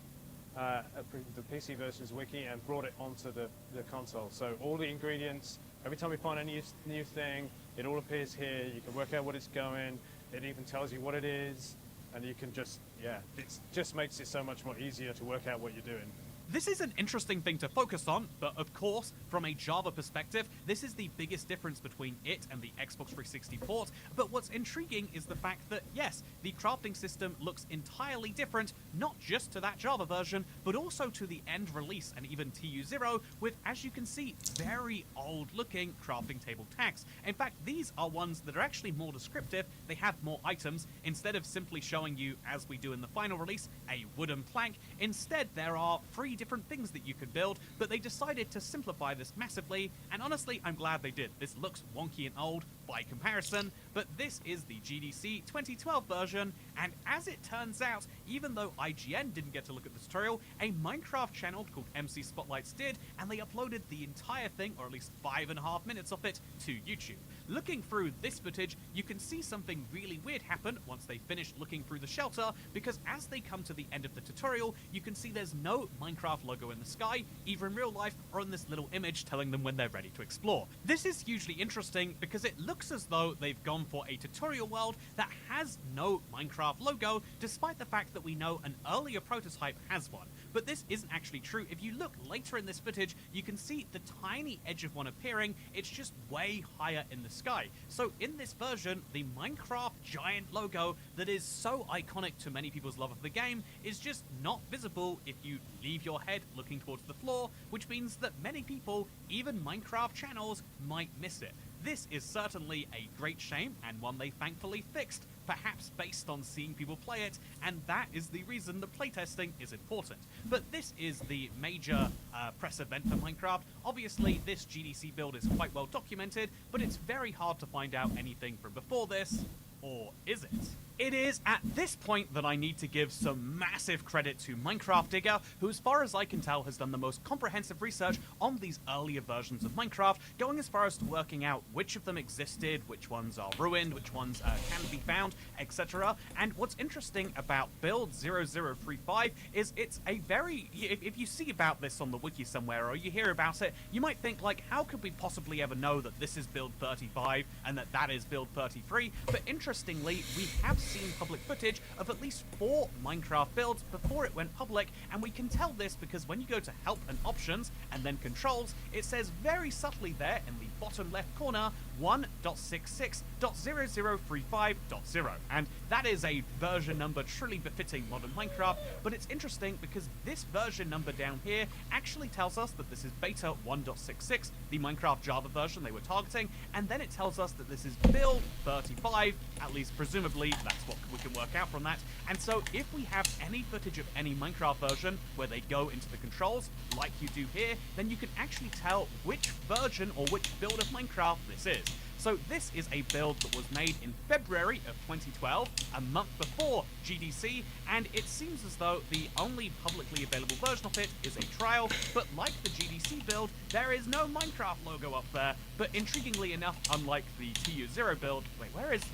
S16: the PC version's wiki, and brought it onto the console. So all the ingredients, every time we find a new thing, it all appears here. You can work out what it's going. It even tells you what it is, and you can just, yeah, it just makes it so much more easier to work out what you're doing.
S15: This is an interesting thing to focus on, but of course, from a Java perspective, this is the biggest difference between it and the Xbox 360 port. But what's intriguing is the fact that, yes, the crafting system looks entirely different, not just to that Java version, but also to the end release and even TU0, with, as you can see, very old-looking crafting table tags. In fact, these are ones that are actually more descriptive. They have more items. Instead of simply showing you, as we do in the final release, a wooden plank, instead there are 3 different things that you could build, but they decided to simplify this massively, and honestly, I'm glad they did. This looks wonky and old by comparison, but this is the GDC 2012 version, and as it turns out, even though IGN didn't get to look at the tutorial, a Minecraft channel called MC Spotlights did, and they uploaded the entire thing, or at least 5.5 minutes of it, to YouTube. Looking through this footage, you can see something really weird happen once they finish looking through the shelter, because as they come to the end of the tutorial, you can see there's no Minecraft logo in the sky, either in real life or in this little image telling them when they're ready to explore. This is hugely interesting because it looks as though they've gone for a tutorial world that has no Minecraft logo, despite the fact that we know an earlier prototype has one. But this isn't actually true. If you look later in this footage, you can see the tiny edge of one appearing. It's just way higher in the sky. So in this version, the Minecraft giant logo that is so iconic to many people's love of the game is just not visible if you leave your head looking towards the floor, which means that many people, even Minecraft channels, might miss it. This is certainly a great shame, and one they thankfully fixed, perhaps based on seeing people play it, and that is the reason the playtesting is important. But this is the major press event for Minecraft. Obviously, this GDC build is quite well documented, but it's very hard to find out anything from before this, or is it? It is at this point that I need to give some massive credit to Minecraft Digger, who as far as I can tell has done the most comprehensive research on these earlier versions of Minecraft, going as far as to working out which of them existed, which ones are ruined, which ones can be found, etc. And what's interesting about build 0035 is it's a very... If you see about this on the wiki somewhere or you hear about it, you might think like, how could we possibly ever know that this is build 35 and that is build 33? But interestingly, we have seen public footage of at least 4 Minecraft builds before it went public, and we can tell this because when you go to help and options and then controls, it says very subtly there in the bottom left corner 1.66.0035.0, and that is a version number truly befitting modern Minecraft. But it's interesting because this version number down here actually tells us that this is beta 1.66, the Minecraft Java version they were targeting, and then it tells us that this is build 35, at least presumably that's what we can work out from that. And so if we have any footage of any Minecraft version where they go into the controls like you do here, then you can actually tell which version or which build of Minecraft this is. So this is a build that was made in February of 2012, a month before GDC, and it seems as though the only publicly available version of it is a trial, but like the GDC build, there is no Minecraft logo up there. But intriguingly enough, unlike the TU0 build, wait, where's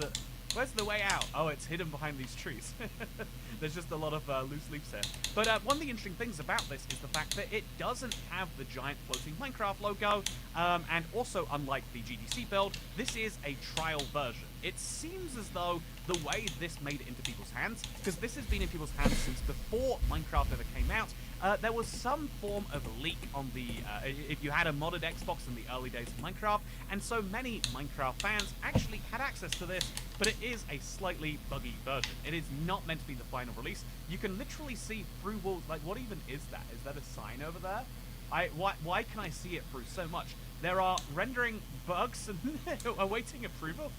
S15: the way out? Oh, it's hidden behind these trees. There's just a lot of loose leaves here. But one of the interesting things about this is the fact that it doesn't have the giant floating Minecraft logo, and also unlike the GDC build, this is a trial version. It seems as though the way this made it into people's hands, because this has been in people's hands since before Minecraft ever came out, there was some form of leak on the, if you had a modded Xbox in the early days of Minecraft, and so many Minecraft fans actually had access to this, but it is a slightly buggy version. It is not meant to be the final release. You can literally see through walls, like what even is that? Is that a sign over there? Why can I see it through so much? There are rendering bugs and awaiting approval.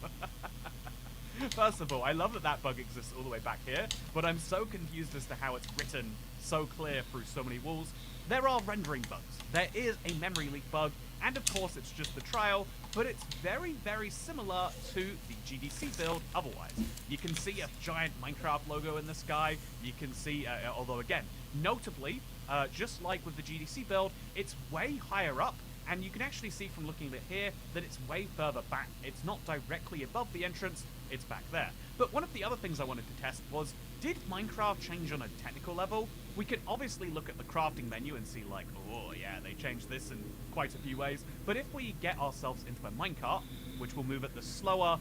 S15: First of all, I love that that bug exists all the way back here, but I'm so confused as to how it's written so clear through so many walls. There are rendering bugs. There is a memory leak bug, and of course it's just the trial, but it's very, very similar to the GDC build otherwise. You can see a giant Minecraft logo in the sky. You can see, although again, notably, just like with the GDC build, it's way higher up, and you can actually see from looking at it here that it's way further back. It's not directly above the entrance, it's back there. But one of the other things I wanted to test was, did Minecraft change on a technical level? We can obviously look at the crafting menu and see like, oh yeah, they changed this in quite a few ways. But if we get ourselves into a minecart, which will move at the slower,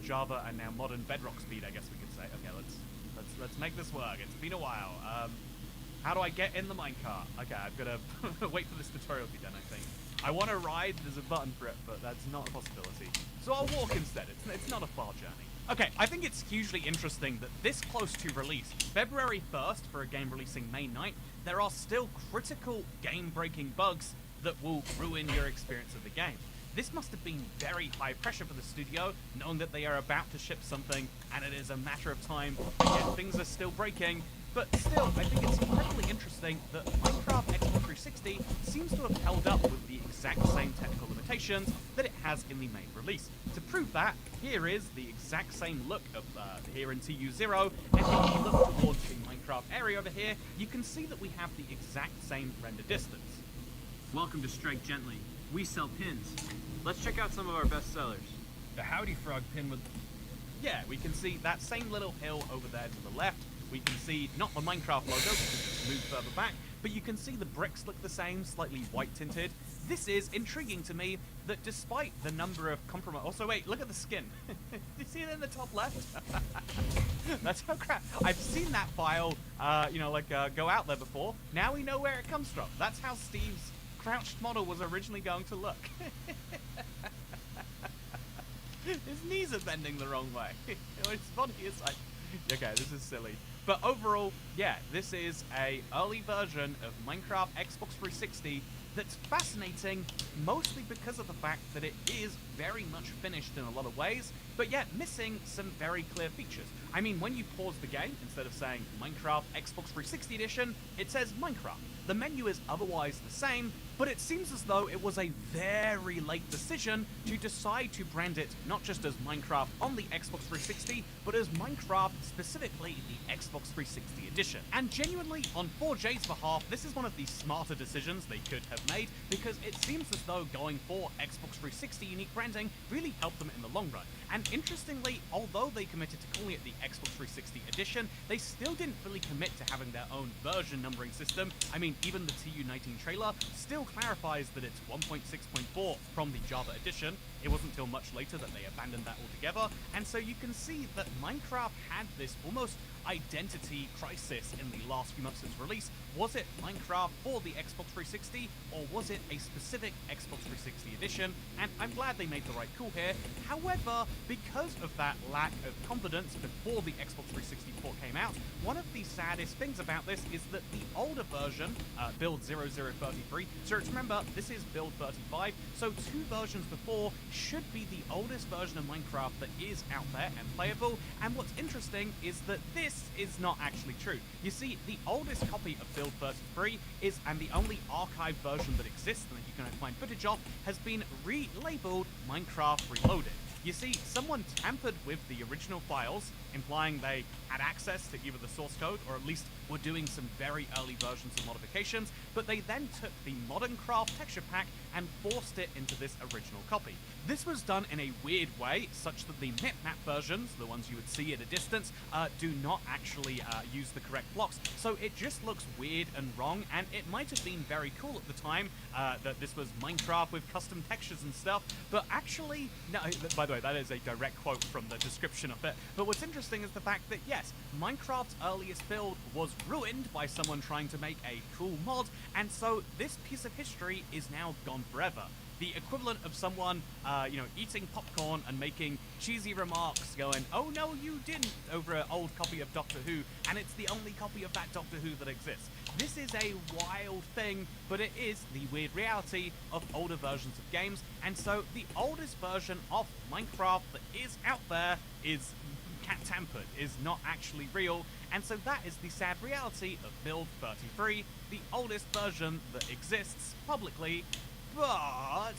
S15: Java and now modern Bedrock speed, I guess we could say. Okay, let's make this work. It's been a while. How do I get in the minecart? Okay, I've got to wait for this tutorial to be done, I think. I want to ride, there's a button for it, but that's not a possibility. So I'll walk instead. It's not a far journey. Okay, I think it's hugely interesting that this close to release, February 1st for a game releasing May 9th, there are still critical game-breaking bugs that will ruin your experience of the game. This must have been very high pressure for the studio, knowing that they are about to ship something, and it is a matter of time, and yet things are still breaking. But still, I think it's incredibly interesting that Minecraft Xbox 360 seems to have held up with the exact same technical limitations that it has in the main release. To prove that, here is the exact same look of here in TU0, and if you look towards the Minecraft area over here, you can see that we have the exact same render distance.
S17: Welcome to Strike Gently. We sell pins. Let's check out some of our best sellers. The Howdy Frog pin with...
S15: Yeah, we can see that same little hill over there to the left. We can see, not the Minecraft logo, because it's moved further back, but you can see the bricks look the same, slightly white tinted. This is intriguing to me that despite the number of compromise... Also, wait, look at the skin. Do you see it in the top left? That's so crap. I've seen that file, go out there before. Now we know where it comes from. That's how Steve's crouched model was originally going to look. His knees are bending the wrong way. His body is like... Okay, this is silly. But overall, yeah, this is a early version of Minecraft Xbox 360 that's fascinating, mostly because of the fact that it is very much finished in a lot of ways, but yet missing some very clear features. I mean, when you pause the game, instead of saying Minecraft Xbox 360 Edition, it says Minecraft. The menu is otherwise the same, but it seems as though it was a very late decision to decide to brand it not just as Minecraft on the Xbox 360, but as Minecraft, specifically the Xbox 360 Edition. And genuinely, on 4J's behalf, this is one of the smarter decisions they could have made, because it seems as though going for Xbox 360 unique branding really helped them in the long run. And interestingly, although they committed to calling it the Xbox 360 Edition, they still didn't fully commit to having their own version numbering system. I mean, even the TU19 trailer still clarifies that it's 1.6.4 from the Java Edition. It wasn't until much later that they abandoned that altogether, and so you can see that Minecraft had this almost identity crisis in the last few months since release. Was it Minecraft for the Xbox 360, or was it a specific Xbox 360 edition? And I'm glad they made the right call here. However, because of that lack of confidence before the Xbox 360 port came out, one of the saddest things about this is that the older version, build 0033, so remember, this is build 35, so 2 versions before should be the oldest version of Minecraft that is out there and playable. And what's interesting is that this is not actually true. You see, the oldest copy of build 33 is, and the only archived version that exists and that you can find footage of, has been relabeled Minecraft Reloaded. You see, someone tampered with the original files, implying they had access to either the source code or at least were doing some very early versions of modifications, but they then took the Modern Craft texture pack and forced it into this original copy. This was done in a weird way, such that the map versions, the ones you would see at a distance, do not actually use the correct blocks. So it just looks weird and wrong, and it might have been very cool at the time that this was Minecraft with custom textures and stuff, but actually, no, by the way, that is a direct quote from the description of it. But what's interesting is the fact that, yes, Minecraft's earliest build was ruined by someone trying to make a cool mod, and so this piece of history is now gone forever. the equivalent of someone, eating popcorn and making cheesy remarks going, "Oh no, you didn't," over an old copy of Doctor Who, and it's the only copy of that Doctor Who that exists. This is a wild thing, but it is the weird reality of older versions of games, and so the oldest version of Minecraft that is out there is cat-tampered, is not actually real, and so that is the sad reality of Build 33, the oldest version that exists publicly. But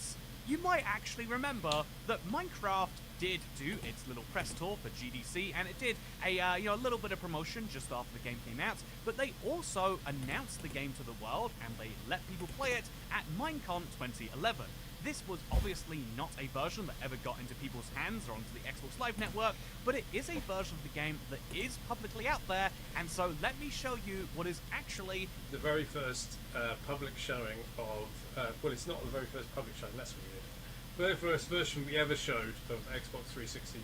S15: you might actually remember that Minecraft did do its little press tour for GDC, and it did a little bit of promotion just after the game came out, but they also announced the game to the world and they let people play it at Minecon 2011. This was obviously not a version that ever got into people's hands or onto the Xbox Live network, but it is a version of the game that is publicly out there, and so let me show you what is actually
S16: the very first public showing of, well, it's not the very first public showing, that's weird. The very first version we ever showed of Xbox 360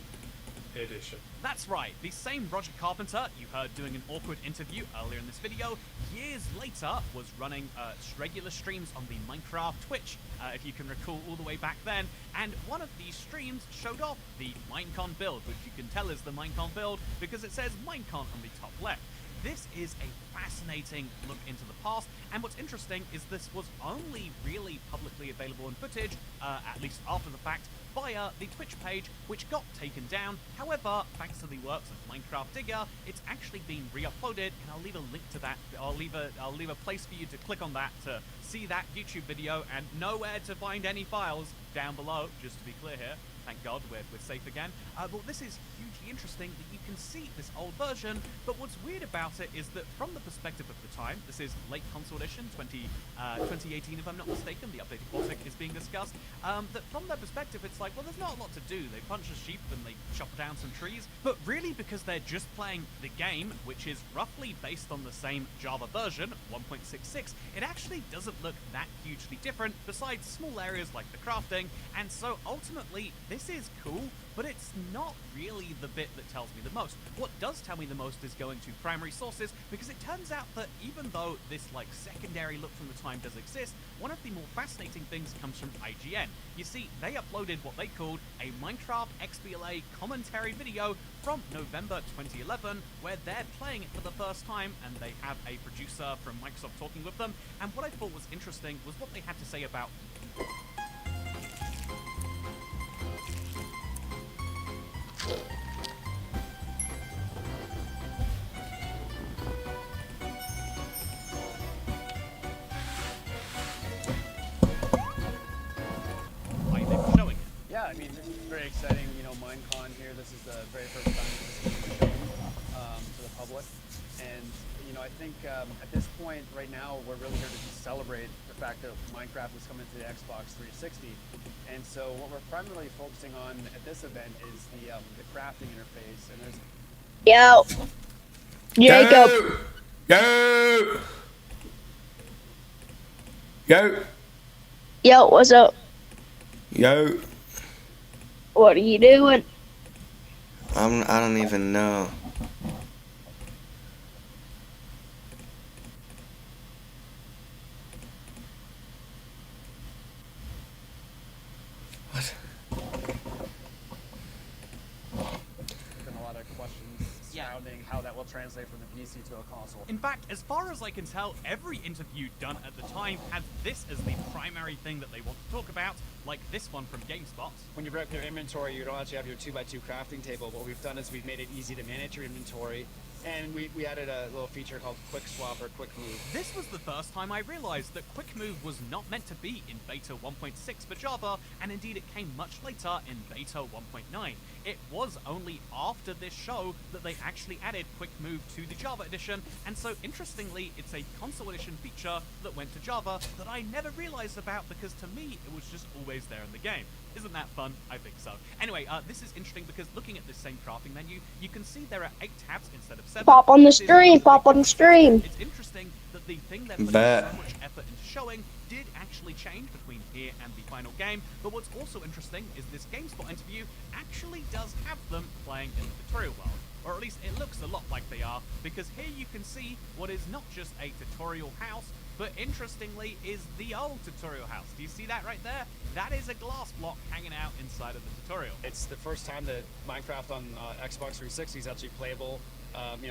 S16: edition.
S15: That's right, the same Roger Carpenter you heard doing an awkward interview earlier in this video, years later was running regular streams on the Minecraft Twitch, if you can recall all the way back then, and one of these streams showed off the Minecon build, which you can tell is the Minecon build because it says Minecon on the top left. This is a fascinating look into the past, and what's interesting is this was only really publicly available in footage, at least after the fact, via the Twitch page, which got taken down. However, thanks to the works of Minecraft Digger, it's actually been re-uploaded, and I'll leave a link to that. I'll leave a place for you to click on that to see that YouTube video, and nowhere to find any files down below, just to be clear here. Thank God we're safe again. But this is hugely interesting that you can see this old version, but what's weird about it is that from the perspective of the time, this is late console edition, 2018 if I'm not mistaken, the updated Baltic is being discussed, that from their perspective it's like, well, there's not a lot to do. They punch a sheep and they chop down some trees, but really because they're just playing the game, which is roughly based on the same Java version, 1.66, it actually doesn't look that hugely different, besides small areas like the crafting, and so ultimately, this is cool, but it's not really the bit that tells me the most. What does tell me the most is going to primary sources, because it turns out that even though this secondary look from the time does exist, one of the more fascinating things comes from IGN. You see, they uploaded what they called a Minecraft XBLA commentary video from November 2011, where they're playing it for the first time, and they have a producer from Microsoft talking with them, and what I thought was interesting was what they had to say about
S17: Yeah, I mean, this is very exciting, Minecon here. This is the very first time this is being shown to the public. And, I think at this point right now, we're really here to just celebrate the fact that Minecraft is coming to the Xbox 360. And so what we're primarily focusing on at this event is the crafting interface. And there's...
S8: Yo. Jacob.
S2: Yo. Yo.
S8: Yo, what's up?
S2: Yo.
S8: What are you doing?
S1: I don't even know. What?
S17: Been a lot of questions surrounding how that will translate from the PC to a console.
S15: In fact, as far as I can tell, every interview done at the time had this as the primary thing that they want to talk about, like this one from GameSpot.
S18: When you break your inventory, you don't actually have your 2x2 crafting table. What we've done is we've made it easy to manage your inventory, and we added a little feature called Quick Swap or Quick Move.
S15: This was the first time I realized that Quick Move was not meant to be in Beta 1.6 for Java, and indeed it came much later in Beta 1.9. It was only after this show that they actually added Quick Move to the Java edition, and so interestingly, it's a console edition feature that went to Java that I never realized about because to me, it was just always there in the game. Isn't that fun? I think so. Anyway, this is interesting because looking at this same crafting menu, you can see there are 8 tabs instead of 7.
S8: Pop on the stream, pop on the stream.
S15: It's interesting that the thing they're putting so much effort into showing did actually change between here and the final game, but what's also interesting is this GameSpot interview actually does have them playing in the tutorial world. Or at least it looks a lot like they are, because here you can see what is not just a tutorial house, but interestingly is the old tutorial house. Do you see that right there? That is a glass block hanging out inside of the tutorial.
S18: It's the first time that Minecraft on Xbox 360 is actually playable,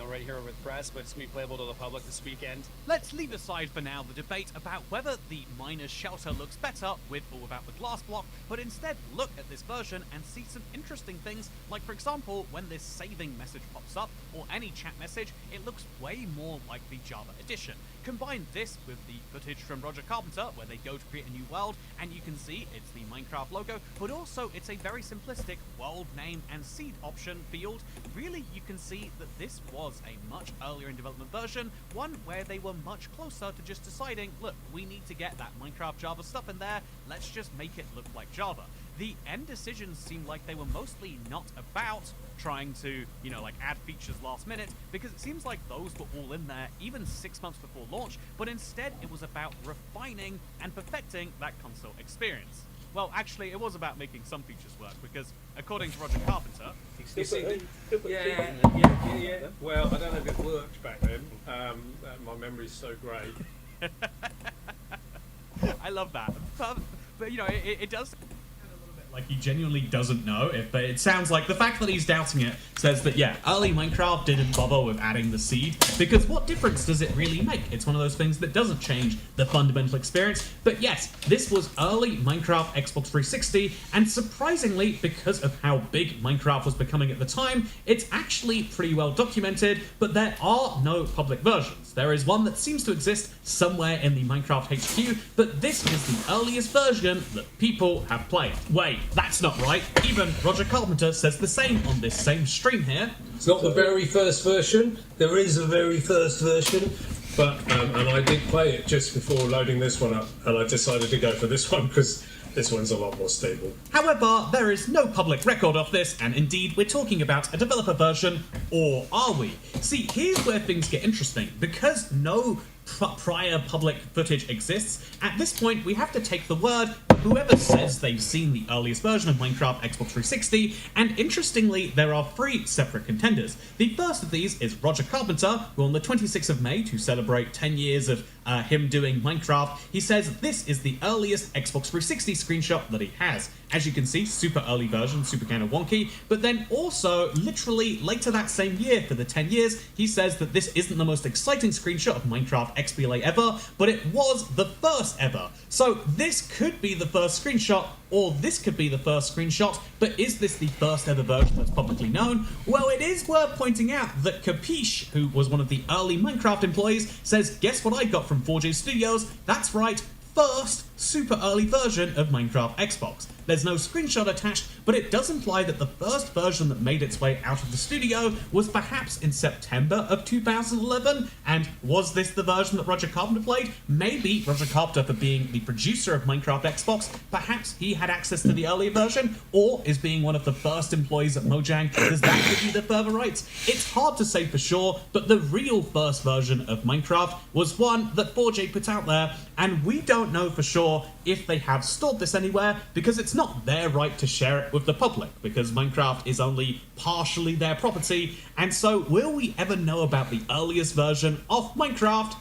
S18: right here with press, but it's going to be playable to the public this weekend.
S15: Let's leave aside for now the debate about whether the miner's shelter looks better with or without the glass block, but instead look at this version and see some interesting things, like for example, when this saving message pops up, or any chat message, it looks way more like the Java edition. Combine this with the footage from Roger Carpenter, where they go to create a new world, and you can see it's the Minecraft logo, but also it's a very simplistic world name and seed option field. Really, you can see that this was a much earlier in development version, one where they were much closer to just deciding, look, we need to get that Minecraft Java stuff in there, let's just make it look like Java. The end decisions seemed like they were mostly not about trying to, add features last minute, because it seems like those were all in there even 6 months before launch, but instead it was about refining and perfecting that console experience. Well, actually, it was about making some features work, because according to Roger Carpenter,
S16: Yeah. Well, I don't know if it worked back then. My memory's so great.
S15: I love that. But it does like he genuinely doesn't know if, but it sounds like the fact that he's doubting it says that, yeah, early Minecraft didn't bother with adding the seed, because what difference does it really make? It's one of those things that doesn't change the fundamental experience. But yes, this was early Minecraft Xbox 360, and surprisingly, because of how big Minecraft was becoming at the time, it's actually pretty well documented, but there are no public versions. There is one that seems to exist somewhere in the Minecraft HQ, but this is the earliest version that people have played. Wait, that's not right. Even Roger Carpenter says the same on this same stream here.
S16: It's not the very first version. There is a very first version, but and I did play it just before loading this one up, and I decided to go for this one because this one's a lot more stable.
S15: However, there is no public record of this, and indeed, we're talking about a developer version, or are we? See, here's where things get interesting. Because no prior public footage exists, at this point we have to take the word of whoever says they've seen the earliest version of Minecraft Xbox 360, and interestingly, there are 3 separate contenders. The first of these is Roger Carpenter, who on the 26th of May, to celebrate 10 years of him doing Minecraft, he says this is the earliest Xbox 360 screenshot that he has. As you can see, super early version, super kind of wonky, but then also, literally later that same year, for the 10 years, he says that this isn't the most exciting screenshot of Minecraft XBLA ever, but it was the first ever. So this could be the first screenshot, or this could be the first screenshot, but is this the first ever version that's publicly known? Well, it is worth pointing out that Capiche, who was one of the early Minecraft employees, says, guess what I got from 4J Studios? That's right, first super early version of Minecraft Xbox. There's no screenshot attached, but it does imply that the first version that made its way out of the studio was perhaps in September of 2011, and was this the version that Roger Carpenter played? Maybe Roger Carpenter, for being the producer of Minecraft Xbox, perhaps he had access to the earlier version, or is being one of the first employees at Mojang, does that give you the further rights? It's hard to say for sure, but the real first version of Minecraft was one that 4J put out there, and we don't know for sure if they have stored this anywhere, because it's not their right to share it with the public, because Minecraft is only partially their property, and so will we ever know about the earliest version of Minecraft?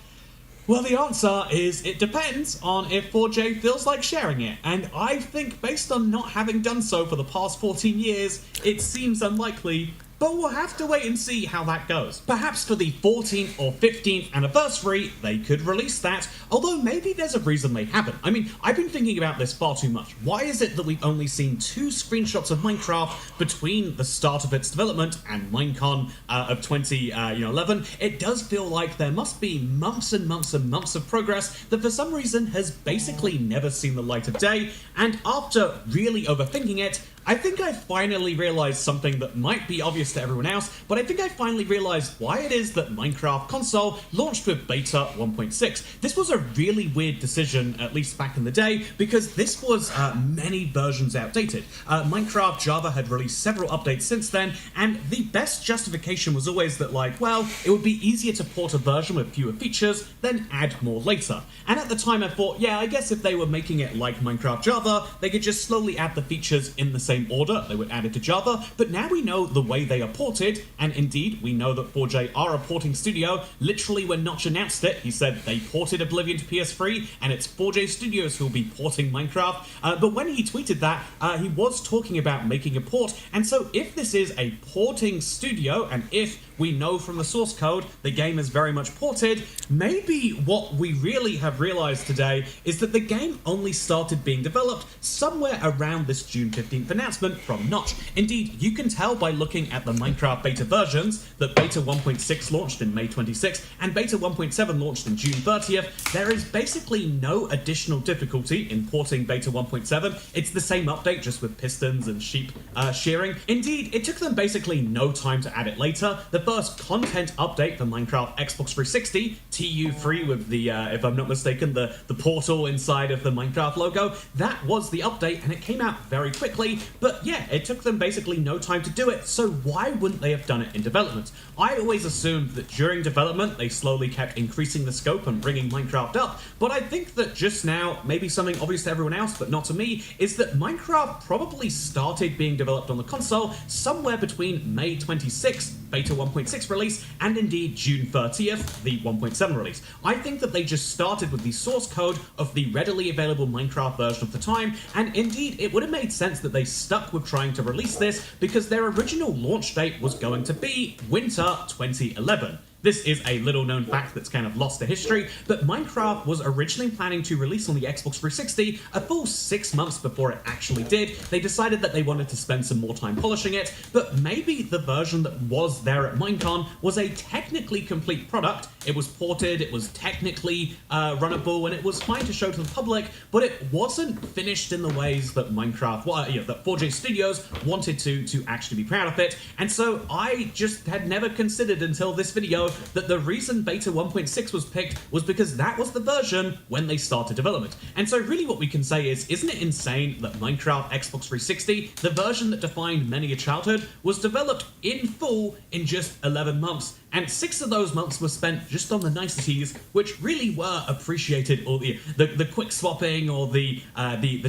S15: Well, the answer is it depends on if 4J feels like sharing it, and I think based on not having done so for the past 14 years, it seems unlikely. But we'll have to wait and see how that goes. Perhaps for the 14th or 15th anniversary, they could release that, although maybe there's a reason they haven't. I mean, I've been thinking about this far too much. Why is it that we've only seen 2 screenshots of Minecraft between the start of its development and Minecon of 2011? It does feel like there must be months and months and months of progress that for some reason has basically never seen the light of day, and after really overthinking it, I think I finally realized something that might be obvious to everyone else, but I think I finally realized why it is that Minecraft Console launched with Beta 1.6. This was a really weird decision, at least back in the day, because this was many versions outdated. Minecraft Java had released several updates since then, and the best justification was always that, like, well, it would be easier to port a version with fewer features, then add more later. And at the time I thought, yeah, I guess if they were making it like Minecraft Java, they could just slowly add the features in the same same order, they were added to Java, but now we know the way they are ported, and indeed, we know that 4J are a porting studio. Literally, when Notch announced it, he said they ported Oblivion to PS3, and it's 4J Studios who will be porting Minecraft. But when he tweeted that, he was talking about making a port, and so if this is a porting studio, and if we know from the source code the game is very much ported, maybe what we really have realized today is that the game only started being developed somewhere around this June 15th announcement from Notch. Indeed, you can tell by looking at the Minecraft beta versions that beta 1.6 launched in May 26th and beta 1.7 launched in June 30th. There is basically no additional difficulty in porting beta 1.7. It's the same update, just with pistons and sheep shearing. Indeed, it took them basically no time to add it later. The first content update for Minecraft Xbox 360, TU3 with the, if I'm not mistaken, the portal inside of the Minecraft logo, that was the update, and it came out very quickly. But yeah, it took them basically no time to do it, so why wouldn't they have done it in development? I always assumed that during development they slowly kept increasing the scope and bringing Minecraft up, but I think that just now, maybe something obvious to everyone else but not to me, is that Minecraft probably started being developed on the console somewhere between May 26th, beta 1.6 release, and indeed June 30th, the 1.7 release. I think that they just started with the source code of the readily available Minecraft version of the time, and indeed it would have made sense that they stuck with trying to release this because their original launch date was going to be winter 2011. This is a little known fact that's kind of lost to history, but Minecraft was originally planning to release on the Xbox 360 a full 6 months before it actually did. They decided that they wanted to spend some more time polishing it, but maybe the version that was there at Minecon was a technically complete product. It was ported, it was technically runnable, and it was fine to show to the public, but it wasn't finished in the ways that Minecraft, that 4J Studios wanted to actually be proud of it. And so I just had never considered until this video that the reason beta 1.6 was picked was because that was the version when they started development. And so really what we can say is, isn't it insane that Minecraft Xbox 360, the version that defined many a childhood, was developed in full in just 11 months? And 6 of those months were spent just on the niceties, which really were appreciated, or the quick swapping, or the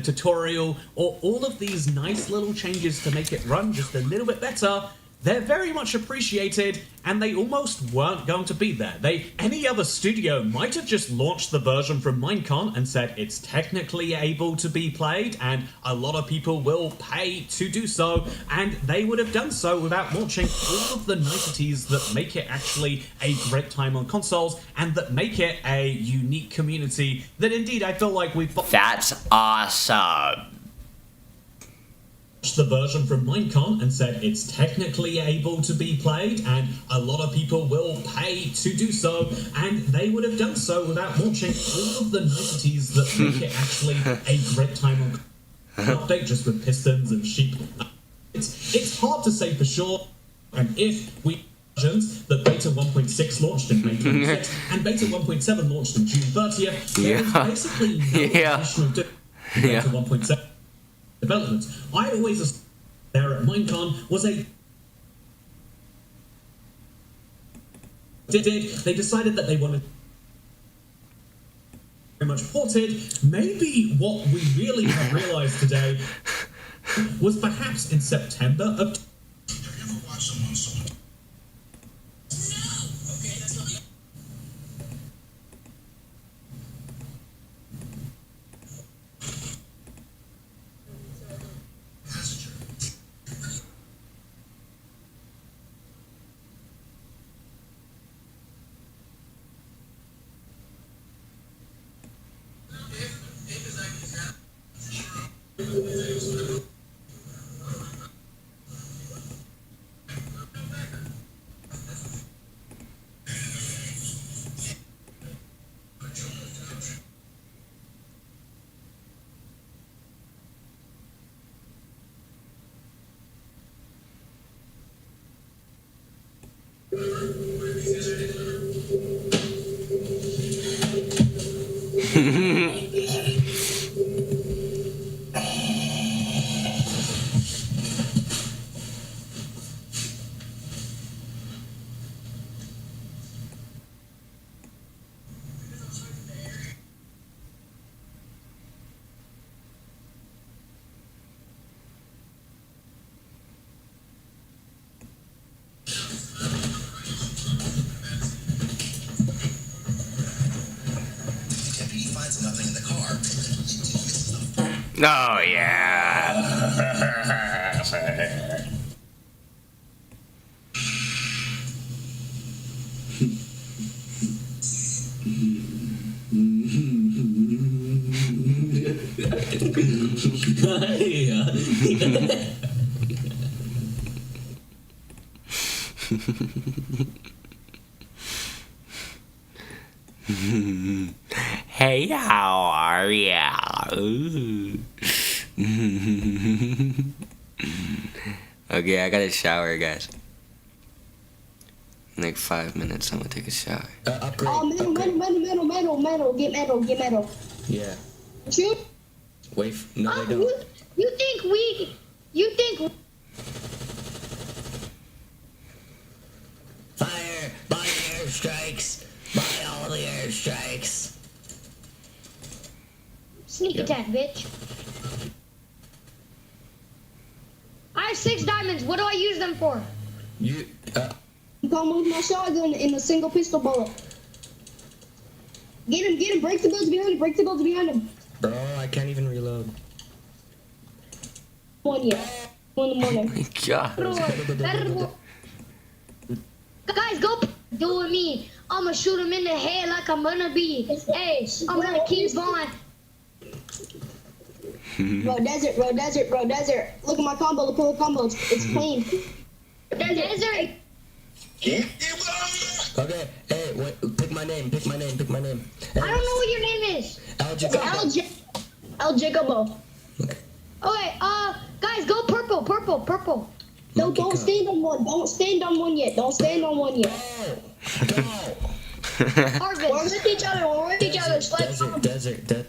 S15: tutorial, or all of these nice little changes to make it run just a little bit better. They're very much appreciated, and they almost weren't going to be there. Any other studio might have just launched the version from Minecon and said it's technically able to be played, and a lot of people will pay to do so, and they would have done so without launching all of the niceties that make it actually a great time on consoles, and that make it a unique community that indeed I feel like we've...
S4: That's awesome.
S15: The version from Minecon and said it's technically able to be played, and a lot of people will pay to do so, and they would have done so without launching all of the niceties that make it actually a great time on update, just with pistons and sheep. It's hard to say for sure, and if we versions that beta 1.6 launched in May 26th and beta 1.7 launched in June 30th, there is basically no additional beta 1.7 development. I always assumed there at Minecon was a... They decided that they wanted very much ported. Maybe what we really have realized today was perhaps in September of...
S10: Have you ever watched someone so...
S1: Oh yeah. Hey, how are ya? Ooh. Okay, I gotta shower, guys. In like 5 minutes, I'm gonna take a shower.
S2: Upgrade.
S8: Oh, metal, get metal.
S2: Yeah.
S8: Shoot.
S2: Wait. No, I don't.
S8: You think
S19: Fire! Buy the airstrikes! Buy all the airstrikes!
S6: Sneak attack, bitch. I have 6 diamonds. What do I use them for?
S2: You.
S8: You come with my shotgun in a single pistol bullet. Get him, break the builds behind him,
S2: Bro, I can't even reload.
S8: 1 yet. 1 in the morning.
S1: God.
S6: Guys, go doing me. I'ma shoot him in the head like I'm gonna be. Hey, I'm gonna keep on.
S8: Bro, desert. Look at my combo, look at the combos. It's clean.
S6: Desert.
S2: Okay, hey, wait, pick my name.
S6: I don't know what your name is.
S2: El Jacobo.
S8: El Jacobo.
S6: Okay, guys, go purple.
S8: No, don't stand on one. Don't stand on one yet.
S6: Harvest.
S8: We're with each other.
S2: Desert.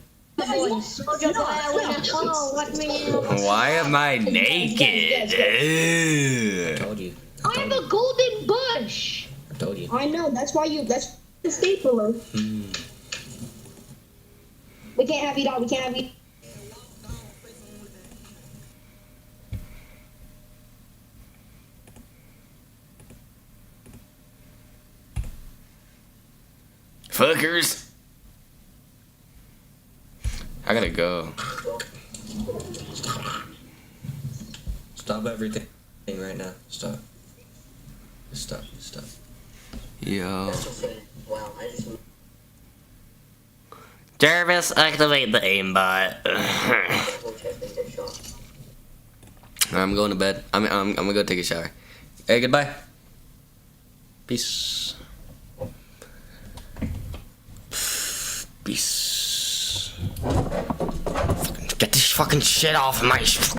S1: Why am I naked?
S2: I told you.
S6: I have a golden bush.
S2: I told you.
S8: I know. That's the stapler. We can't have you all.
S1: Fuckers. I gotta go.
S2: Stop everything right now. Stop. Stop.
S1: Yo. Jarvis, activate the aimbot. I'm going to bed. I'm gonna go take a shower. Hey, goodbye. Peace. Get this fucking shit off of my